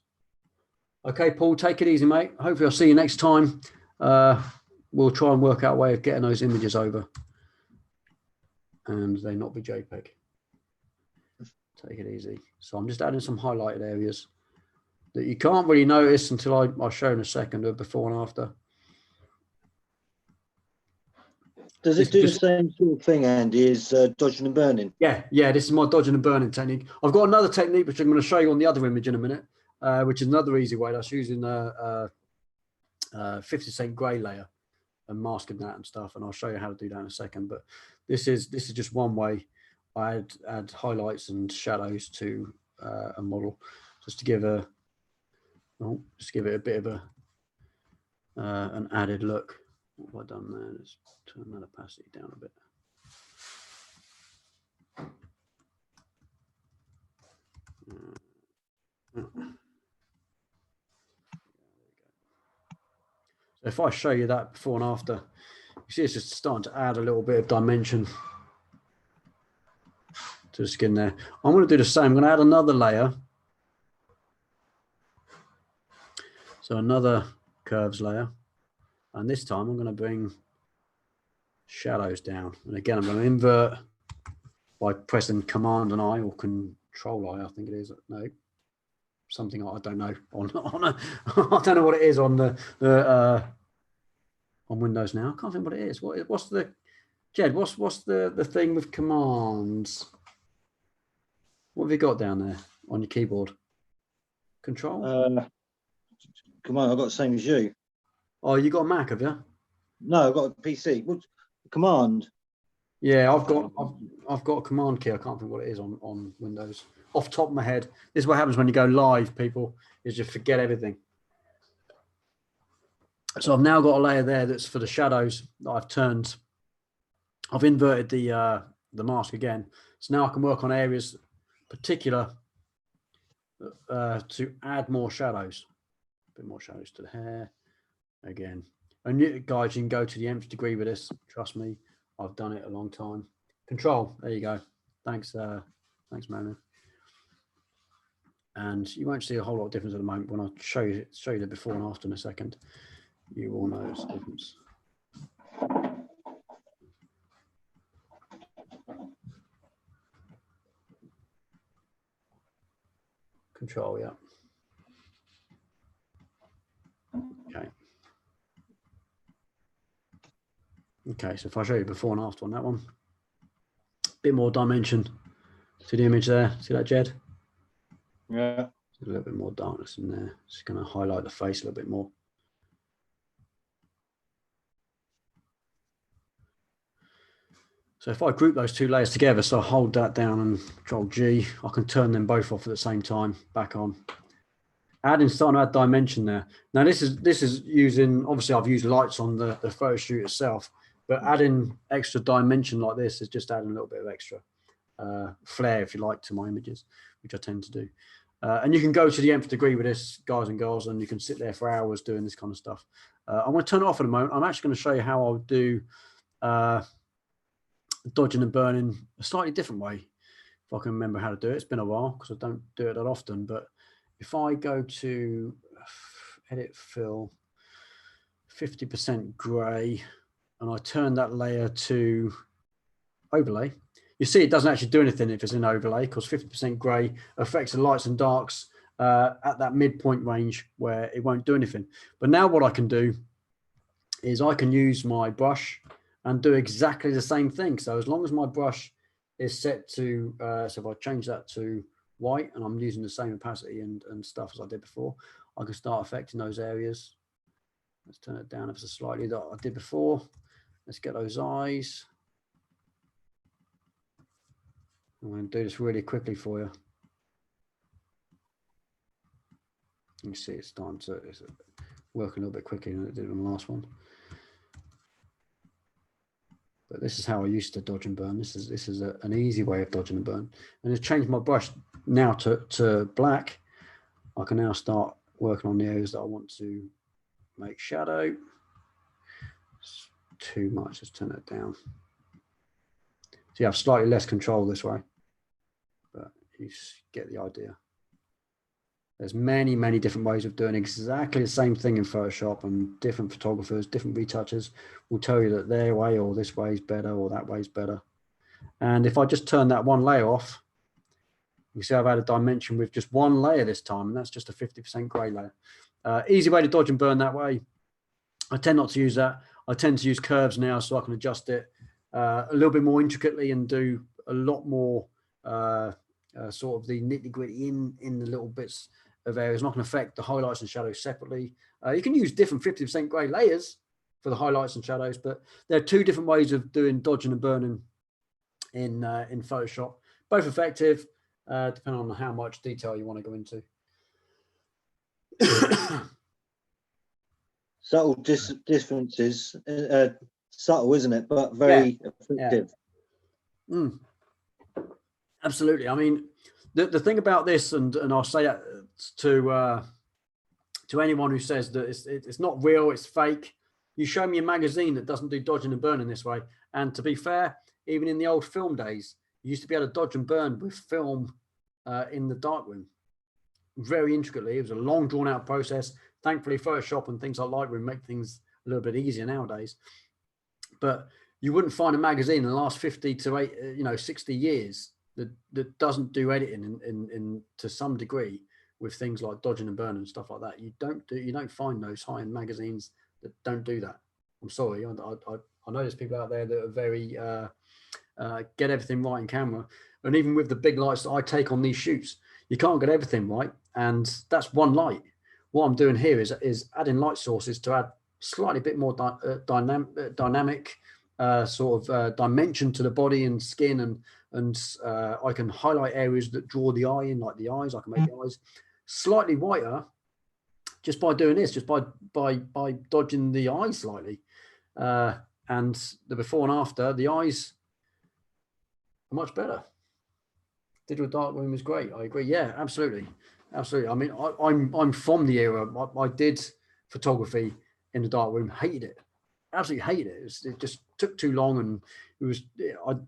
Okay, Paul, take it easy, mate. Hopefully I'll see you next time. We'll try and work out a way of getting those images over and they not be JPEG. Take it easy. So I'm just adding some highlighted areas that you can't really notice until I'll show in a second of before and after. Does it do the same sort of thing, Andy, as dodging and burning? Yeah, this is my dodging and burning technique. I've got another technique which I'm going to show you on the other image in a minute, which is another easy way. That's using a 50% grey layer and masking that and stuff, and I'll show you how to do that in a second. But this is just one way I add highlights and shadows to a model, just to give it a bit of an added look. What have I done there? Let's turn that opacity down a bit. So if I show you that before and after, you see it's just starting to add a little bit of dimension to the skin there. I'm going to do the same. I'm going to add another layer. So another curves layer. And this time I'm going to bring shadows down. And again, I'm going to invert by pressing Command and I, or Control I think it is. No, something I don't know. I don't know what it is on on Windows now. I can't think what it is. What's the, Jed, what's the thing with commands? What have you got down there on your keyboard? Control? Come on, I've got the same as you. Oh, you got a Mac, have you? No, I've got a PC. What's command? Yeah, I've got a command key. I can't think what it is on Windows. Off the top of my head. This is what happens when you go live, people, is you forget everything. So I've now got a layer there that's for the shadows that I've turned. I've inverted the mask again. So now I can work on areas particular to add more shadows. A bit more shadows to the hair again. And you guys, you can go to the nth degree with this. Trust me, I've done it a long time. Control, there you go. Thanks, thanks, Marilyn. And you won't see a whole lot of difference at the moment. When I show you the before and after in a second, you will notice the difference. Control, yeah. Okay. Okay, so if I show you before and after on that one, a bit more dimension to the image there. See that, Jed? Yeah. A little bit more darkness in there. Just going to highlight the face a little bit more. So if I group those two layers together, so I hold that down and Control G, I can turn them both off at the same time, back on. Starting to add dimension there. Now this is using, obviously I've used lights on the photo shoot itself, but adding extra dimension like this is just adding a little bit of extra flair, if you like, to my images, which I tend to do. And you can go to the nth degree with this, guys and girls, and you can sit there for hours doing this kind of stuff. I'm going to turn it off in a moment. I'm actually going to show you how I'll do dodging and burning a slightly different way, if I can remember how to do it. It's been a while because I don't do it that often, but if I go to edit fill 50% gray and I turn that layer to overlay, you see it doesn't actually do anything if it's in overlay, because 50% gray affects the lights and darks at that midpoint range where it won't do anything. But now what I can do is I can use my brush and do exactly the same thing. So as long as my brush is set to, so if I change that to white and I'm using the same opacity and stuff as I did before, I can start affecting those areas. Let's turn it down ever so slightly that I did before. Let's get those eyes. I'm going to do this really quickly for you. You can see it's starting to work a little bit quicker than it did on the last one. But this is how I used to dodge and burn. This is an easy way of dodging and burn. And to change my brush now to black, I can now start working on the areas that I want to make shadow. It's too much, let's turn it down. So you have slightly less control this way, but you get the idea. There's many, many different ways of doing exactly the same thing in Photoshop, and different photographers, different retouchers will tell you that their way or this way is better or that way is better. And if I just turn that one layer off, you see I've added dimension with just one layer this time, and that's just a 50% gray layer. Easy way to dodge and burn that way. I tend not to use that. I tend to use curves now so I can adjust it a little bit more intricately and do a lot more sort of the nitty gritty in the little bits of areas. And I can affect the highlights and shadows separately. You can use different 50% gray layers for the highlights and shadows, but there are two different ways of doing dodging and burning in Photoshop. Both effective, depending on how much detail you want to go into. Subtle differences, subtle, isn't it? But very effective. Yeah. Absolutely. I mean, the thing about this, and I'll say that to anyone who says that it's not real, it's fake. You show me a magazine that doesn't do dodging and burning this way. And to be fair, even in the old film days, you used to be able to dodge and burn with film in the darkroom very intricately. It was a long, drawn out process. Thankfully, Photoshop and things like Lightroom make things a little bit easier nowadays. But you wouldn't find a magazine in the last 50 to 60 years that doesn't do editing in to some degree with things like dodging and burning and stuff like that. You don't find those high-end magazines that don't do that. I'm sorry. I know there's people out there that are very get everything right in camera, and even with the big lights that I take on these shoots, you can't get everything right, and that's one light. What I'm doing here is adding light sources to add slightly bit more dynamic sort of dimension to the body and skin, and I can highlight areas that draw the eye in, like the eyes. I can make the eyes slightly whiter just by doing this, just by dodging the eyes slightly. And the before and after, the eyes are much better. Digital darkroom is great. I agree. Yeah, absolutely. Absolutely. I mean, I'm from the era. I did photography in the darkroom, hated it. Absolutely hated it. It just took too long, and it was,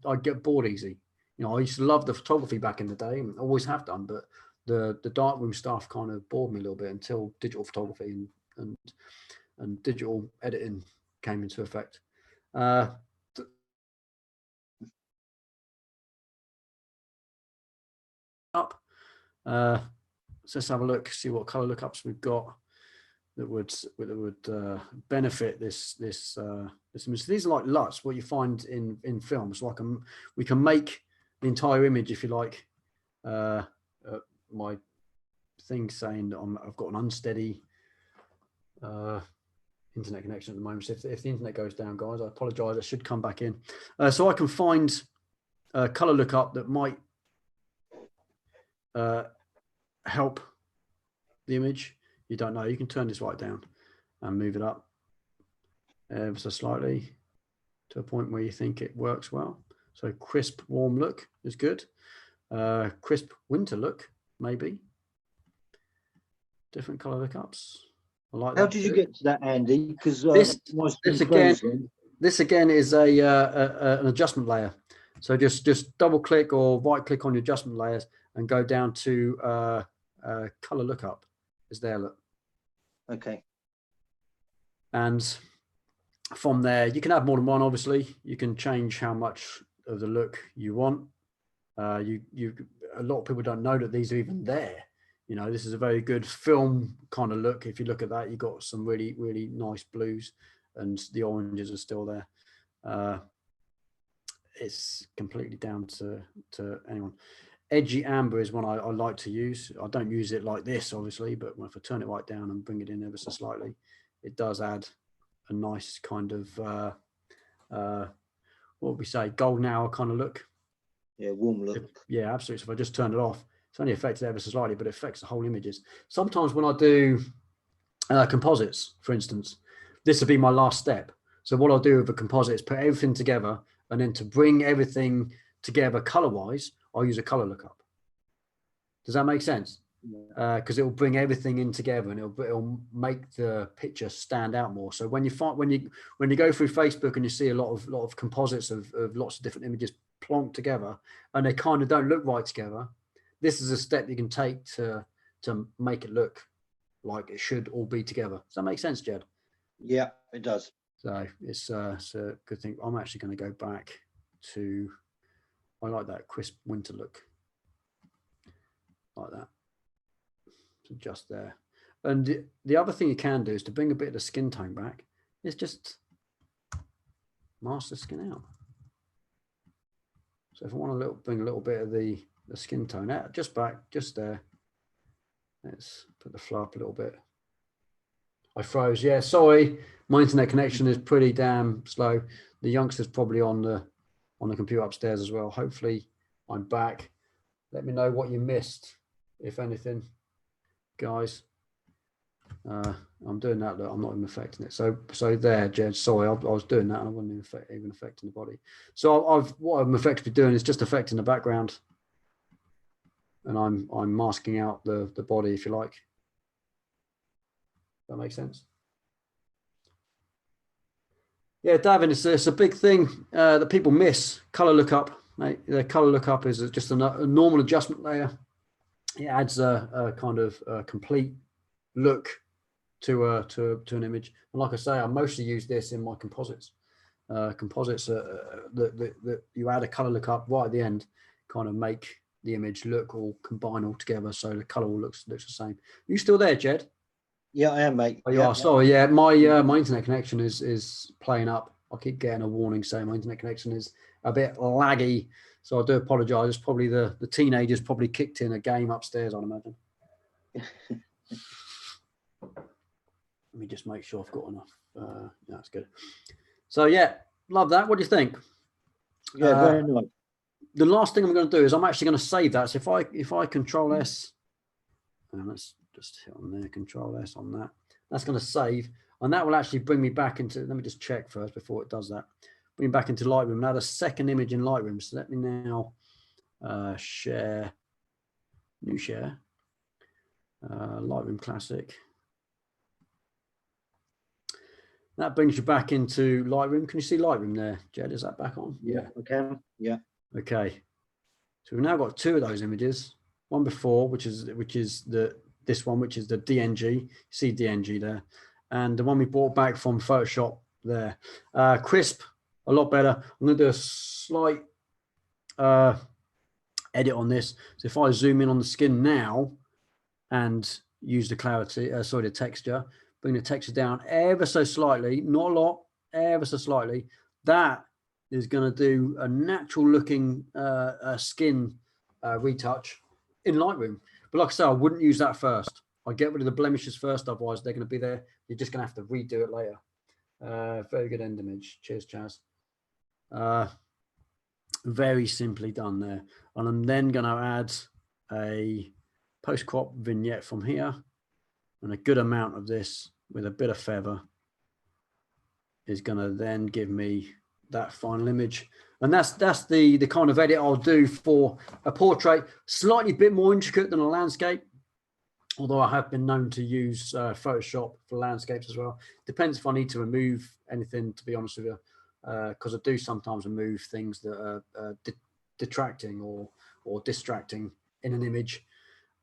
I'd get bored easy. You know, I used to love the photography back in the day, and always have done, but the darkroom stuff kind of bored me a little bit until digital photography and digital editing came into effect. Up. So let's have a look, see what color lookups we've got that would benefit this image. These are like LUTs, what you find in films. So we can make the entire image, if you like. My thing saying that I've got an unsteady internet connection at the moment. So if the internet goes down, guys, I apologize. It should come back in. So I can find a color lookup that might help the image. You don't know, you can turn this right down and move it up ever so slightly to a point where you think it works well. So crisp warm look is good. Crisp winter look, maybe. Different color lookups. I like that. How did you get to that, Andy? Because this again is an adjustment layer. So just double click or right click on your adjustment layers and go down to color lookup. Is there, look. Okay. And from there, you can have more than one. Obviously, you can change how much of the look you want. A lot of people don't know that these are even there. You know, this is a very good film kind of look. If you look at that, you've got some really, really nice blues, and the oranges are still there. It's completely down to anyone. Edgy amber is one I like to use. I don't use it like this, obviously, but if I turn it right down and bring it in ever so slightly, it does add a nice kind of, what would we say, golden hour kind of look. Yeah, warm look. Yeah, absolutely. So if I just turn it off, it's only affected ever so slightly, but it affects the whole images. Sometimes when I do composites, for instance, this will be my last step. So what I'll do with a composite is put everything together, and then to bring everything together color-wise, I'll use a color lookup. Does that make sense? Because it will bring everything in together, and it'll make the picture stand out more. So when you go through Facebook and you see a lot of composites of lots of different images plonked together, and they kind of don't look right together, this is a step you can take to make it look like it should all be together. Does that make sense, Jed? Yeah, it does. So it's a good thing. I'm actually going to go back to, I like that crisp winter look, like that. So just there. And the other thing you can do is to bring a bit of the skin tone back, is just mask the skin out. So if I want to bring a little bit of the skin tone out, just back, just there. Let's put the flow up a little bit. I froze. Yeah, sorry. My internet connection is pretty damn slow. The youngster's probably on the computer upstairs as well. Hopefully I'm back. Let me know what you missed, if anything, guys. I'm doing that. Look, I'm not even affecting it. So there, Jed. Sorry, I was doing that, and I wasn't even affecting the body. So what I'm effectively doing is just affecting the background, and I'm masking out the body, if you like. That makes sense. Yeah, Davin, it's a big thing that people miss. Color lookup. The color lookup is just a normal adjustment layer. It adds a kind of complete look to an image. And like I say, I mostly use this in my composites. Composites that you add a color lookup right at the end, kind of make the image look all combine all together, so the color all looks the same. Are you still there, Jed? Yeah, I am, mate. Oh, you are. Sorry, yeah, my internet connection is playing up. I keep getting a warning saying my internet connection is a bit laggy, so I do apologize. It's probably the teenagers probably kicked in a game upstairs, I'd imagine. Let me just make sure I've got enough. That's good. So yeah, love that. What do you think? Yeah, very nice. The last thing I'm going to do is I'm actually going to save that. So if I Control S, and let's just hit on there, Control S on that. That's going to save, and that will actually bring me back into, let me just check first before it does that. Bring me back into Lightroom. Now the second image in Lightroom. So let me now share, new share, Lightroom Classic. That brings you back into Lightroom. Can you see Lightroom there, Jed? Is that back on? Yeah, I can. Yeah. Okay. So we've now got two of those images. One before, which is this one, which is the DNG. You see DNG there, and the one we brought back from Photoshop there. Crisp, a lot better. I'm going to do a slight edit on this. So if I zoom in on the skin now and use the clarity, the texture. Bring the texture down ever so slightly, not a lot, ever so slightly. That is going to do a natural looking skin retouch in Lightroom. But like I said, I wouldn't use that first. I get rid of the blemishes first, otherwise they're going to be there. You're just going to have to redo it later. Very good end image. Cheers, Chaz. Very simply done there. And I'm then going to add a post-crop vignette from here. And a good amount of this with a bit of feather is going to then give me that final image. And that's the kind of edit I'll do for a portrait, slightly bit more intricate than a landscape, although I have been known to use Photoshop for landscapes as well. Depends if I need to remove anything, to be honest with you, because I do sometimes remove things that are detracting or distracting in an image.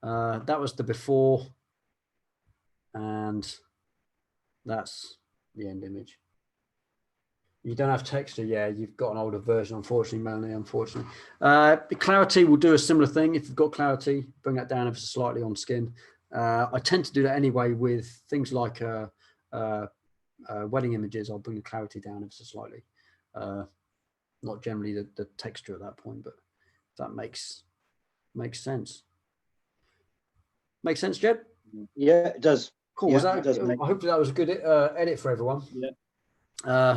That was the before, and that's the end image. You don't have texture. Yeah, you've got an older version, unfortunately, Melanie, unfortunately. The clarity will do a similar thing. If you've got clarity, bring that down ever so slightly on skin. I tend to do that anyway with things like wedding images. I'll bring the clarity down ever so slightly. Not generally the texture at that point, but that makes sense. Makes sense, Jed? Yeah, it does. Cool. Yeah, Was that, hopefully that was a good edit for everyone. Yeah.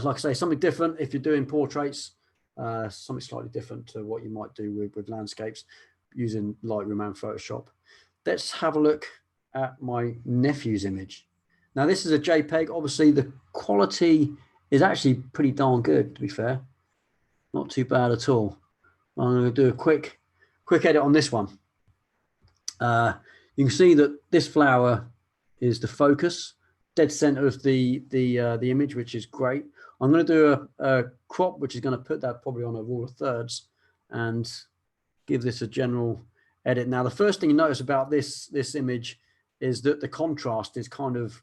Like I say, something different if you're doing portraits, something slightly different to what you might do with landscapes using Lightroom and Photoshop. Let's have a look at my nephew's image. Now, this is a JPEG. Obviously, the quality is actually pretty darn good, to be fair. Not too bad at all. I'm going to do a quick edit on this one. You can see that this flower is the focus, dead center of the image, which is great. I'm going to do a crop, which is going to put that probably on a rule of thirds and give this a general edit. Now, the first thing you notice about this image is that the contrast is kind of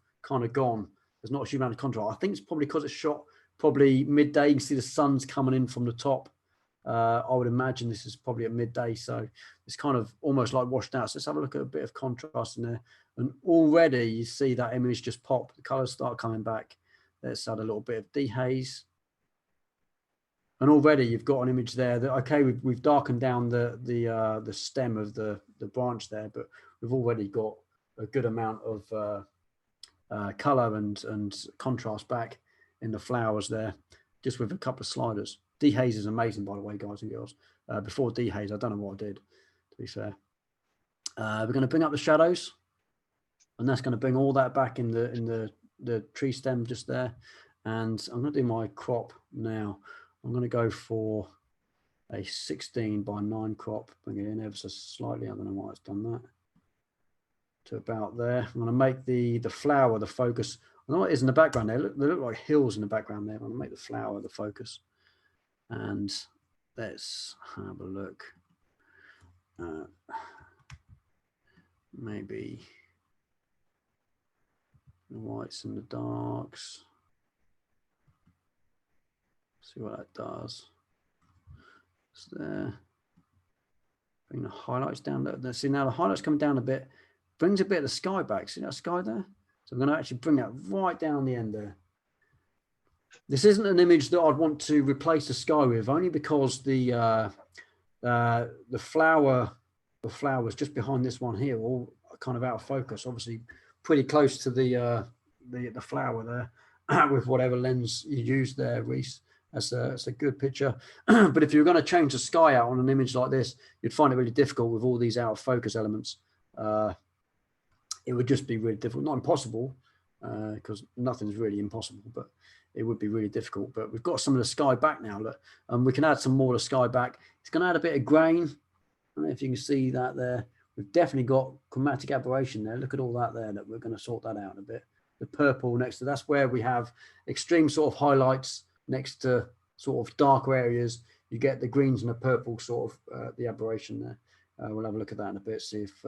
gone. There's not a huge amount of contrast. I think it's probably because it's shot probably midday. You can see the sun's coming in from the top. I would imagine this is probably at midday, so it's kind of almost like washed out. So let's have a look at a bit of contrast in there. And already you see that image just pop. The colors start coming back. Let's add a little bit of dehaze. And already you've got an image there that, okay, we've darkened down the stem of the branch there, but we've already got a good amount of color and contrast back in the flowers there, just with a couple of sliders. Dehaze is amazing, by the way, guys and girls. Before dehaze, I don't know what I did, to be fair. We're going to bring up the shadows, and that's going to bring all that back in the tree stem just there. And I'm going to do my crop now. I'm going to go for a 16:9 crop, bring it in ever so slightly. I don't know why it's done that. To about there. I'm going to make the flower the focus. I know what it is in the background there. They look like hills in the background there. I'm going to make the flower the focus. And let's have a look. Maybe the whites and the darks. See what that does. It's there. Bring the highlights down. See, now the highlights coming down a bit. Brings a bit of the sky back. See that sky there? So I'm going to actually bring that right down the end there. This isn't an image that I'd want to replace the sky with, only because the flowers just behind this one here, all kind of out of focus. Obviously, pretty close to the flower there, with whatever lens you use there, Reese. That's a good picture. But if you're going to change the sky out on an image like this, you'd find it really difficult with all these out of focus elements. it would just be really difficult. Not impossible, because nothing's really impossible, but it would be really difficult. But we've got some of the sky back now. Look, we can add some more of the sky back. It's going to add a bit of grain. I don't know if you can see that there. We've definitely got chromatic aberration there. Look at all that there. That we're going to sort that out in a bit. The purple next to, that's where we have extreme sort of highlights next to sort of darker areas. You get the greens and the purple sort of the aberration there. We'll have a look at that in a bit, see if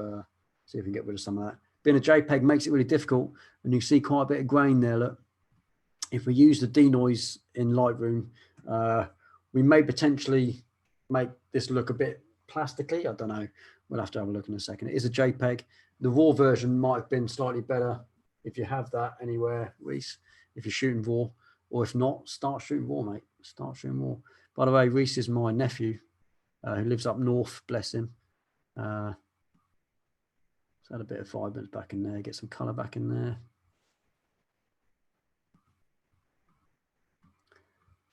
we can get rid of some of that. Being a JPEG makes it really difficult, and you see quite a bit of grain there. Look, if we use the denoise in Lightroom, we may potentially make this look a bit plastically. I don't know. We'll have to have a look in a second. It is a JPEG. The raw version might have been slightly better if you have that anywhere, Reese, if you're shooting raw, or if not, start shooting raw, mate. Start shooting raw. By the way, Reese is my nephew who lives up north, bless him. Let's add a bit of vibrance back in there, get some color back in there.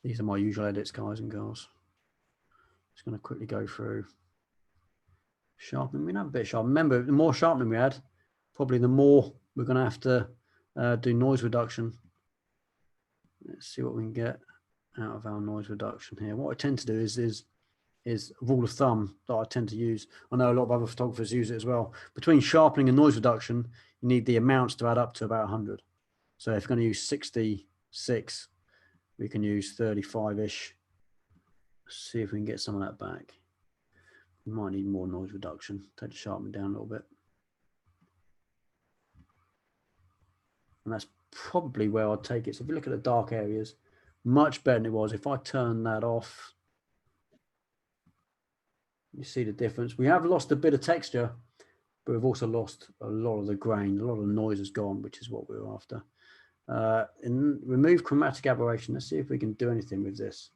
These are my usual edits, guys and girls. Just going to quickly go through sharpening. We have a bit of sharpening. Remember, the more sharpening we add, probably the more we're going to have to do noise reduction. Let's see what we can get out of our noise reduction here. What I tend to do is a rule of thumb that I tend to use. I know a lot of other photographers use it as well. Between sharpening and noise reduction, you need the amounts to add up to about 100. So if we're going to use 66, we can use 35-ish. See if we can get some of that back. We might need more noise reduction. Take the sharpening down a little bit. And that's probably where I'd take it. So if you look at the dark areas, much better than it was. If I turn that off, you see the difference. We have lost a bit of texture, but we've also lost a lot of the grain. A lot of the noise is gone, which is what we were after. And remove chromatic aberration. Let's see if we can do anything with this.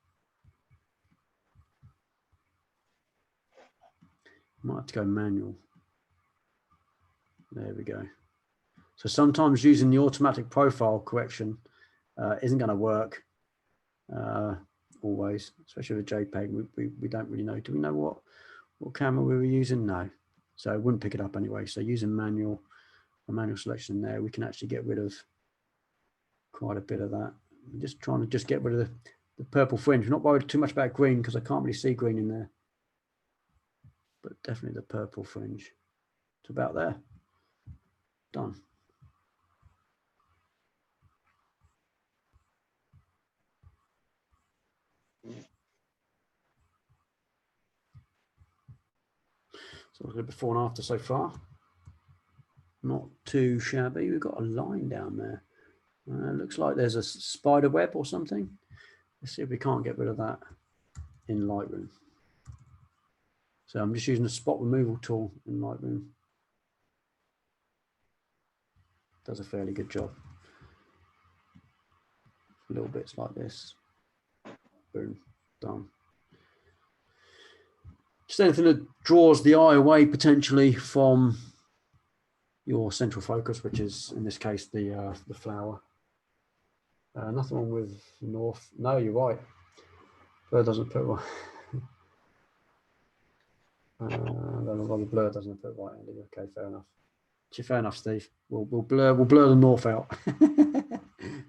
Might have to go manual. There we go. So sometimes using the automatic profile correction isn't going to work always, especially with JPEG. We don't really know. Do we know what camera we were using? No. So it wouldn't pick it up anyway. So using a manual selection there, we can actually get rid of quite a bit of that. I'm just trying to get rid of the purple fringe. I'm not worried too much about green because I can't really see green in there. But definitely the purple fringe. It's about there. Done. So look at before and after so far. Not too shabby. We've got a line down there. Looks like there's a spider web or something. Let's see if we can't get rid of that in Lightroom. So I'm just using the spot removal tool in Lightroom. Does a fairly good job. Little bits like this. Boom, done. Just anything that draws the eye away potentially from your central focus, which is in this case the flower. Nothing wrong with north. No, you're right. Blur doesn't put right. The blur doesn't put right. Okay, fair enough. Fair enough, Steve. We'll blur the north out.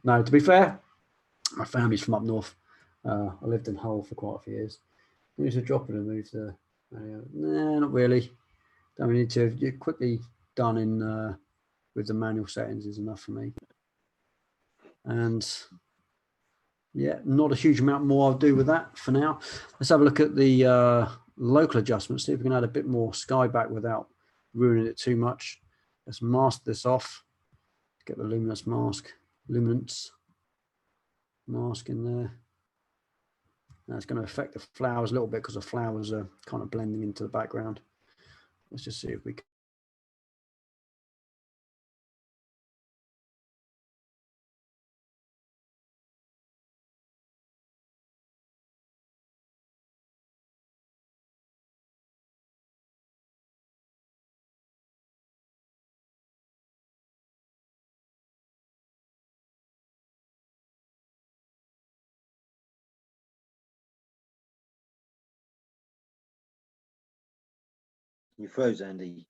No, to be fair, my family's from up north. I lived in Hull for quite a few years. We used to drop it and move to. Nah, not really. Don't need to. You're quickly done in with the manual settings is enough for me. And yeah, not a huge amount more I'll do with that for now. Let's have a look at the local adjustments. See if we can add a bit more sky back without ruining it too much. Let's mask this off. Get the luminance mask in there. That's going to affect the flowers a little bit because the flowers are kind of blending into the background. Let's just see if we can. You froze, Andy.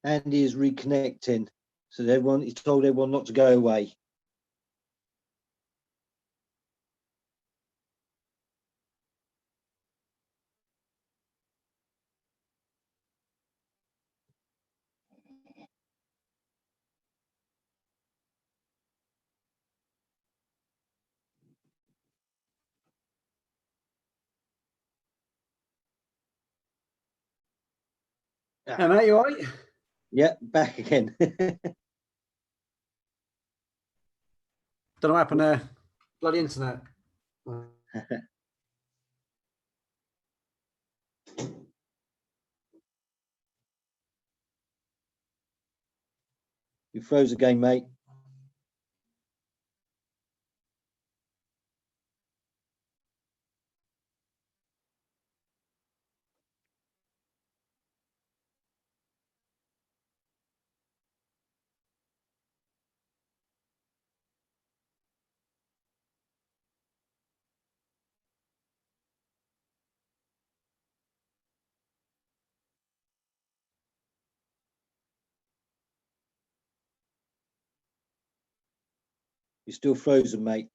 Andy is reconnecting, so he's told everyone not to go away. Yeah, mate, you all right? Yeah, back again. Don't know what happened there. Bloody internet. You froze again, mate. You're still frozen, mate.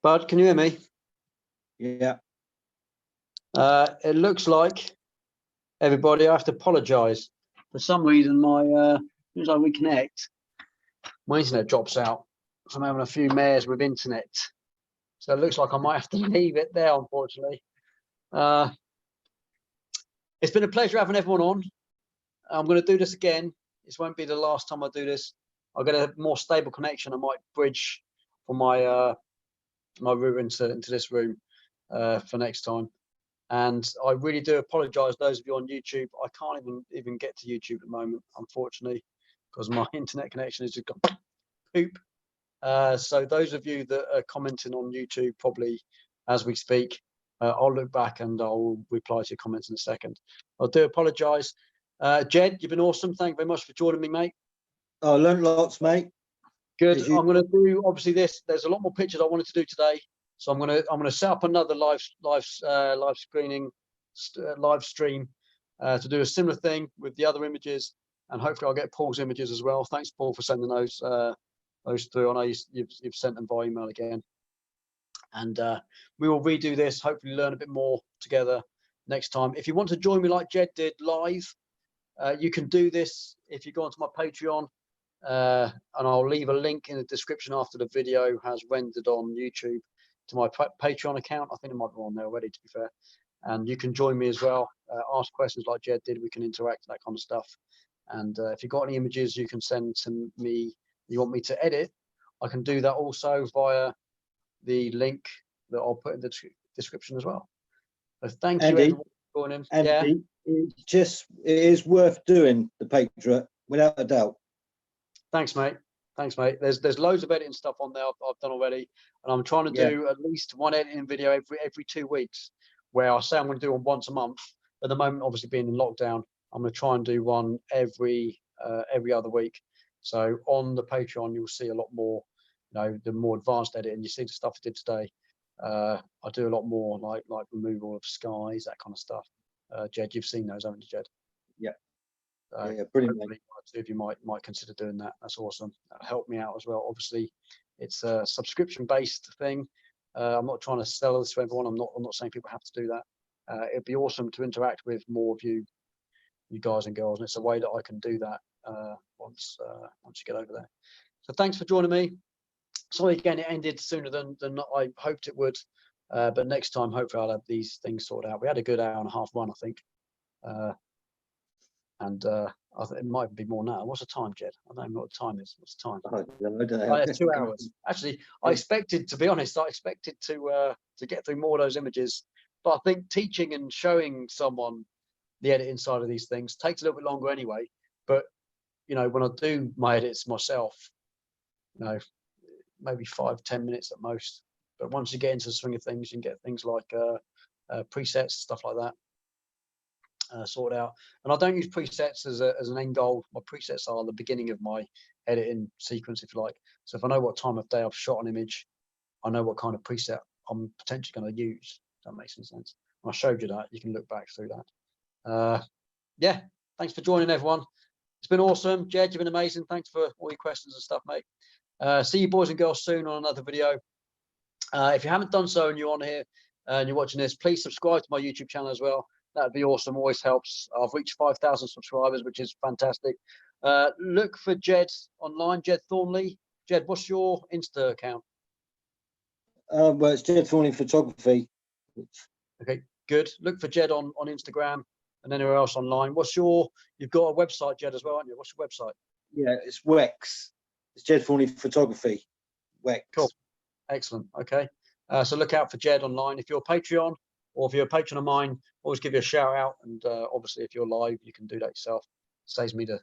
Bud, can you hear me? Yeah. It looks like, everybody, I have to apologise. For some reason, my as soon as I reconnect, my internet drops out. So I'm having a few mares with internet. So it looks like I might have to leave it there, unfortunately. It's been a pleasure having everyone on. I'm going to do this again. This won't be the last time I do this. I'll get a more stable connection. I might bridge from my my room into this room for next time. And I really do apologise, those of you on YouTube. I can't even get to YouTube at the moment, unfortunately, because my internet connection has just gone poop. So those of you that are commenting on YouTube, probably as we speak, I'll look back and I'll reply to your comments in a second. I do apologise. Jed, you've been awesome. Thank you very much for joining me, mate. I learned lots, mate. Good. I'm going to do obviously this. There's a lot more pictures I wanted to do today, so I'm going to set up another live screening live stream to do a similar thing with the other images, and hopefully I'll get Paul's images as well. Thanks, Paul, for sending those through. I know you've sent them by email again, and we will redo this. Hopefully, learn a bit more together next time. If you want to join me like Jed did live, you can do this if you go onto my Patreon. And I'll leave a link in the description after the video has rendered on YouTube to my Patreon account. I think it might be on there already, to be fair. And you can join me as well. Ask questions like Jed did. We can interact, that kind of stuff. And if you've got any images you can send to me, you want me to edit, I can do that also via the link that I'll put in the description as well. So thank you, everyone, for joining. Andy, it is worth doing the Patreon, without a doubt. Thanks, mate. Thanks, mate. There's loads of editing stuff on there I've done already, and I'm trying to do at least one editing video every 2 weeks. Where I say I'm going to do one once a month. At the moment, obviously being in lockdown, I'm going to try and do one every other week. So on the Patreon, you'll see a lot more, the more advanced editing. You see the stuff I did today. I do a lot more like removal of skies, that kind of stuff. Jed, you've seen those, haven't you, Jed? Yeah. Yeah, brilliant. Hopefully, if you might consider doing that, that's awesome. That'll help me out as well. Obviously, it's a subscription-based thing. I'm not trying to sell this to everyone. I'm not saying people have to do that. It'd be awesome to interact with more of you guys and girls, and it's a way that I can do that once you get over there. So thanks for joining me. Sorry again, it ended sooner than I hoped it would, but next time hopefully I'll have these things sorted out. We had a good hour and a half run, I think. And I think it might be more now. What's the time, Jed? I don't know what the time is. What's the time? I don't know. It's 2 hours. Actually, I expected, to be honest, to get through more of those images. But I think teaching and showing someone the editing side of these things takes a little bit longer anyway. But when I do my edits myself, maybe 5-10 minutes at most. But once you get into the swing of things, you can get things like presets, stuff like that. Sorted out, and I don't use presets as an end goal. My presets are the beginning of my editing sequence, if you like. So if I know what time of day I've shot an image, I know what kind of preset I'm potentially going to use. If that makes any sense. And I showed you that. You can look back through that. Yeah, thanks for joining, everyone. It's been awesome. Jed, you've been amazing. Thanks for all your questions and stuff, mate. See you boys and girls soon on another video. If you haven't done so and you're on here and you're watching this, please subscribe to my YouTube channel as well. That'd be awesome. Always helps. I've reached 5,000 subscribers, which is fantastic. Look for Jed online, Jed Thornley. Jed, what's your Insta account? Well, it's Jed Thornley Photography. Okay, good. Look for Jed on Instagram and anywhere else online. You've got a website, Jed, as well, haven't you? What's your website? Yeah, it's Wex. It's Jed Thornley Photography. Wex. Cool. Excellent. Okay. So look out for Jed online. If you're a Patreon, or if you're a patron of mine, always give you a shout out. And obviously, if you're live, you can do that yourself. Saves me the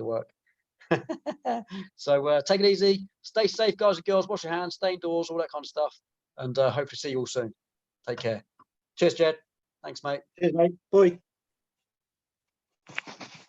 work. So take it easy. Stay safe, guys and girls. Wash your hands. Stay indoors. All that kind of stuff. And hopefully see you all soon. Take care. Cheers, Jed. Thanks, mate. Cheers, mate. Bye.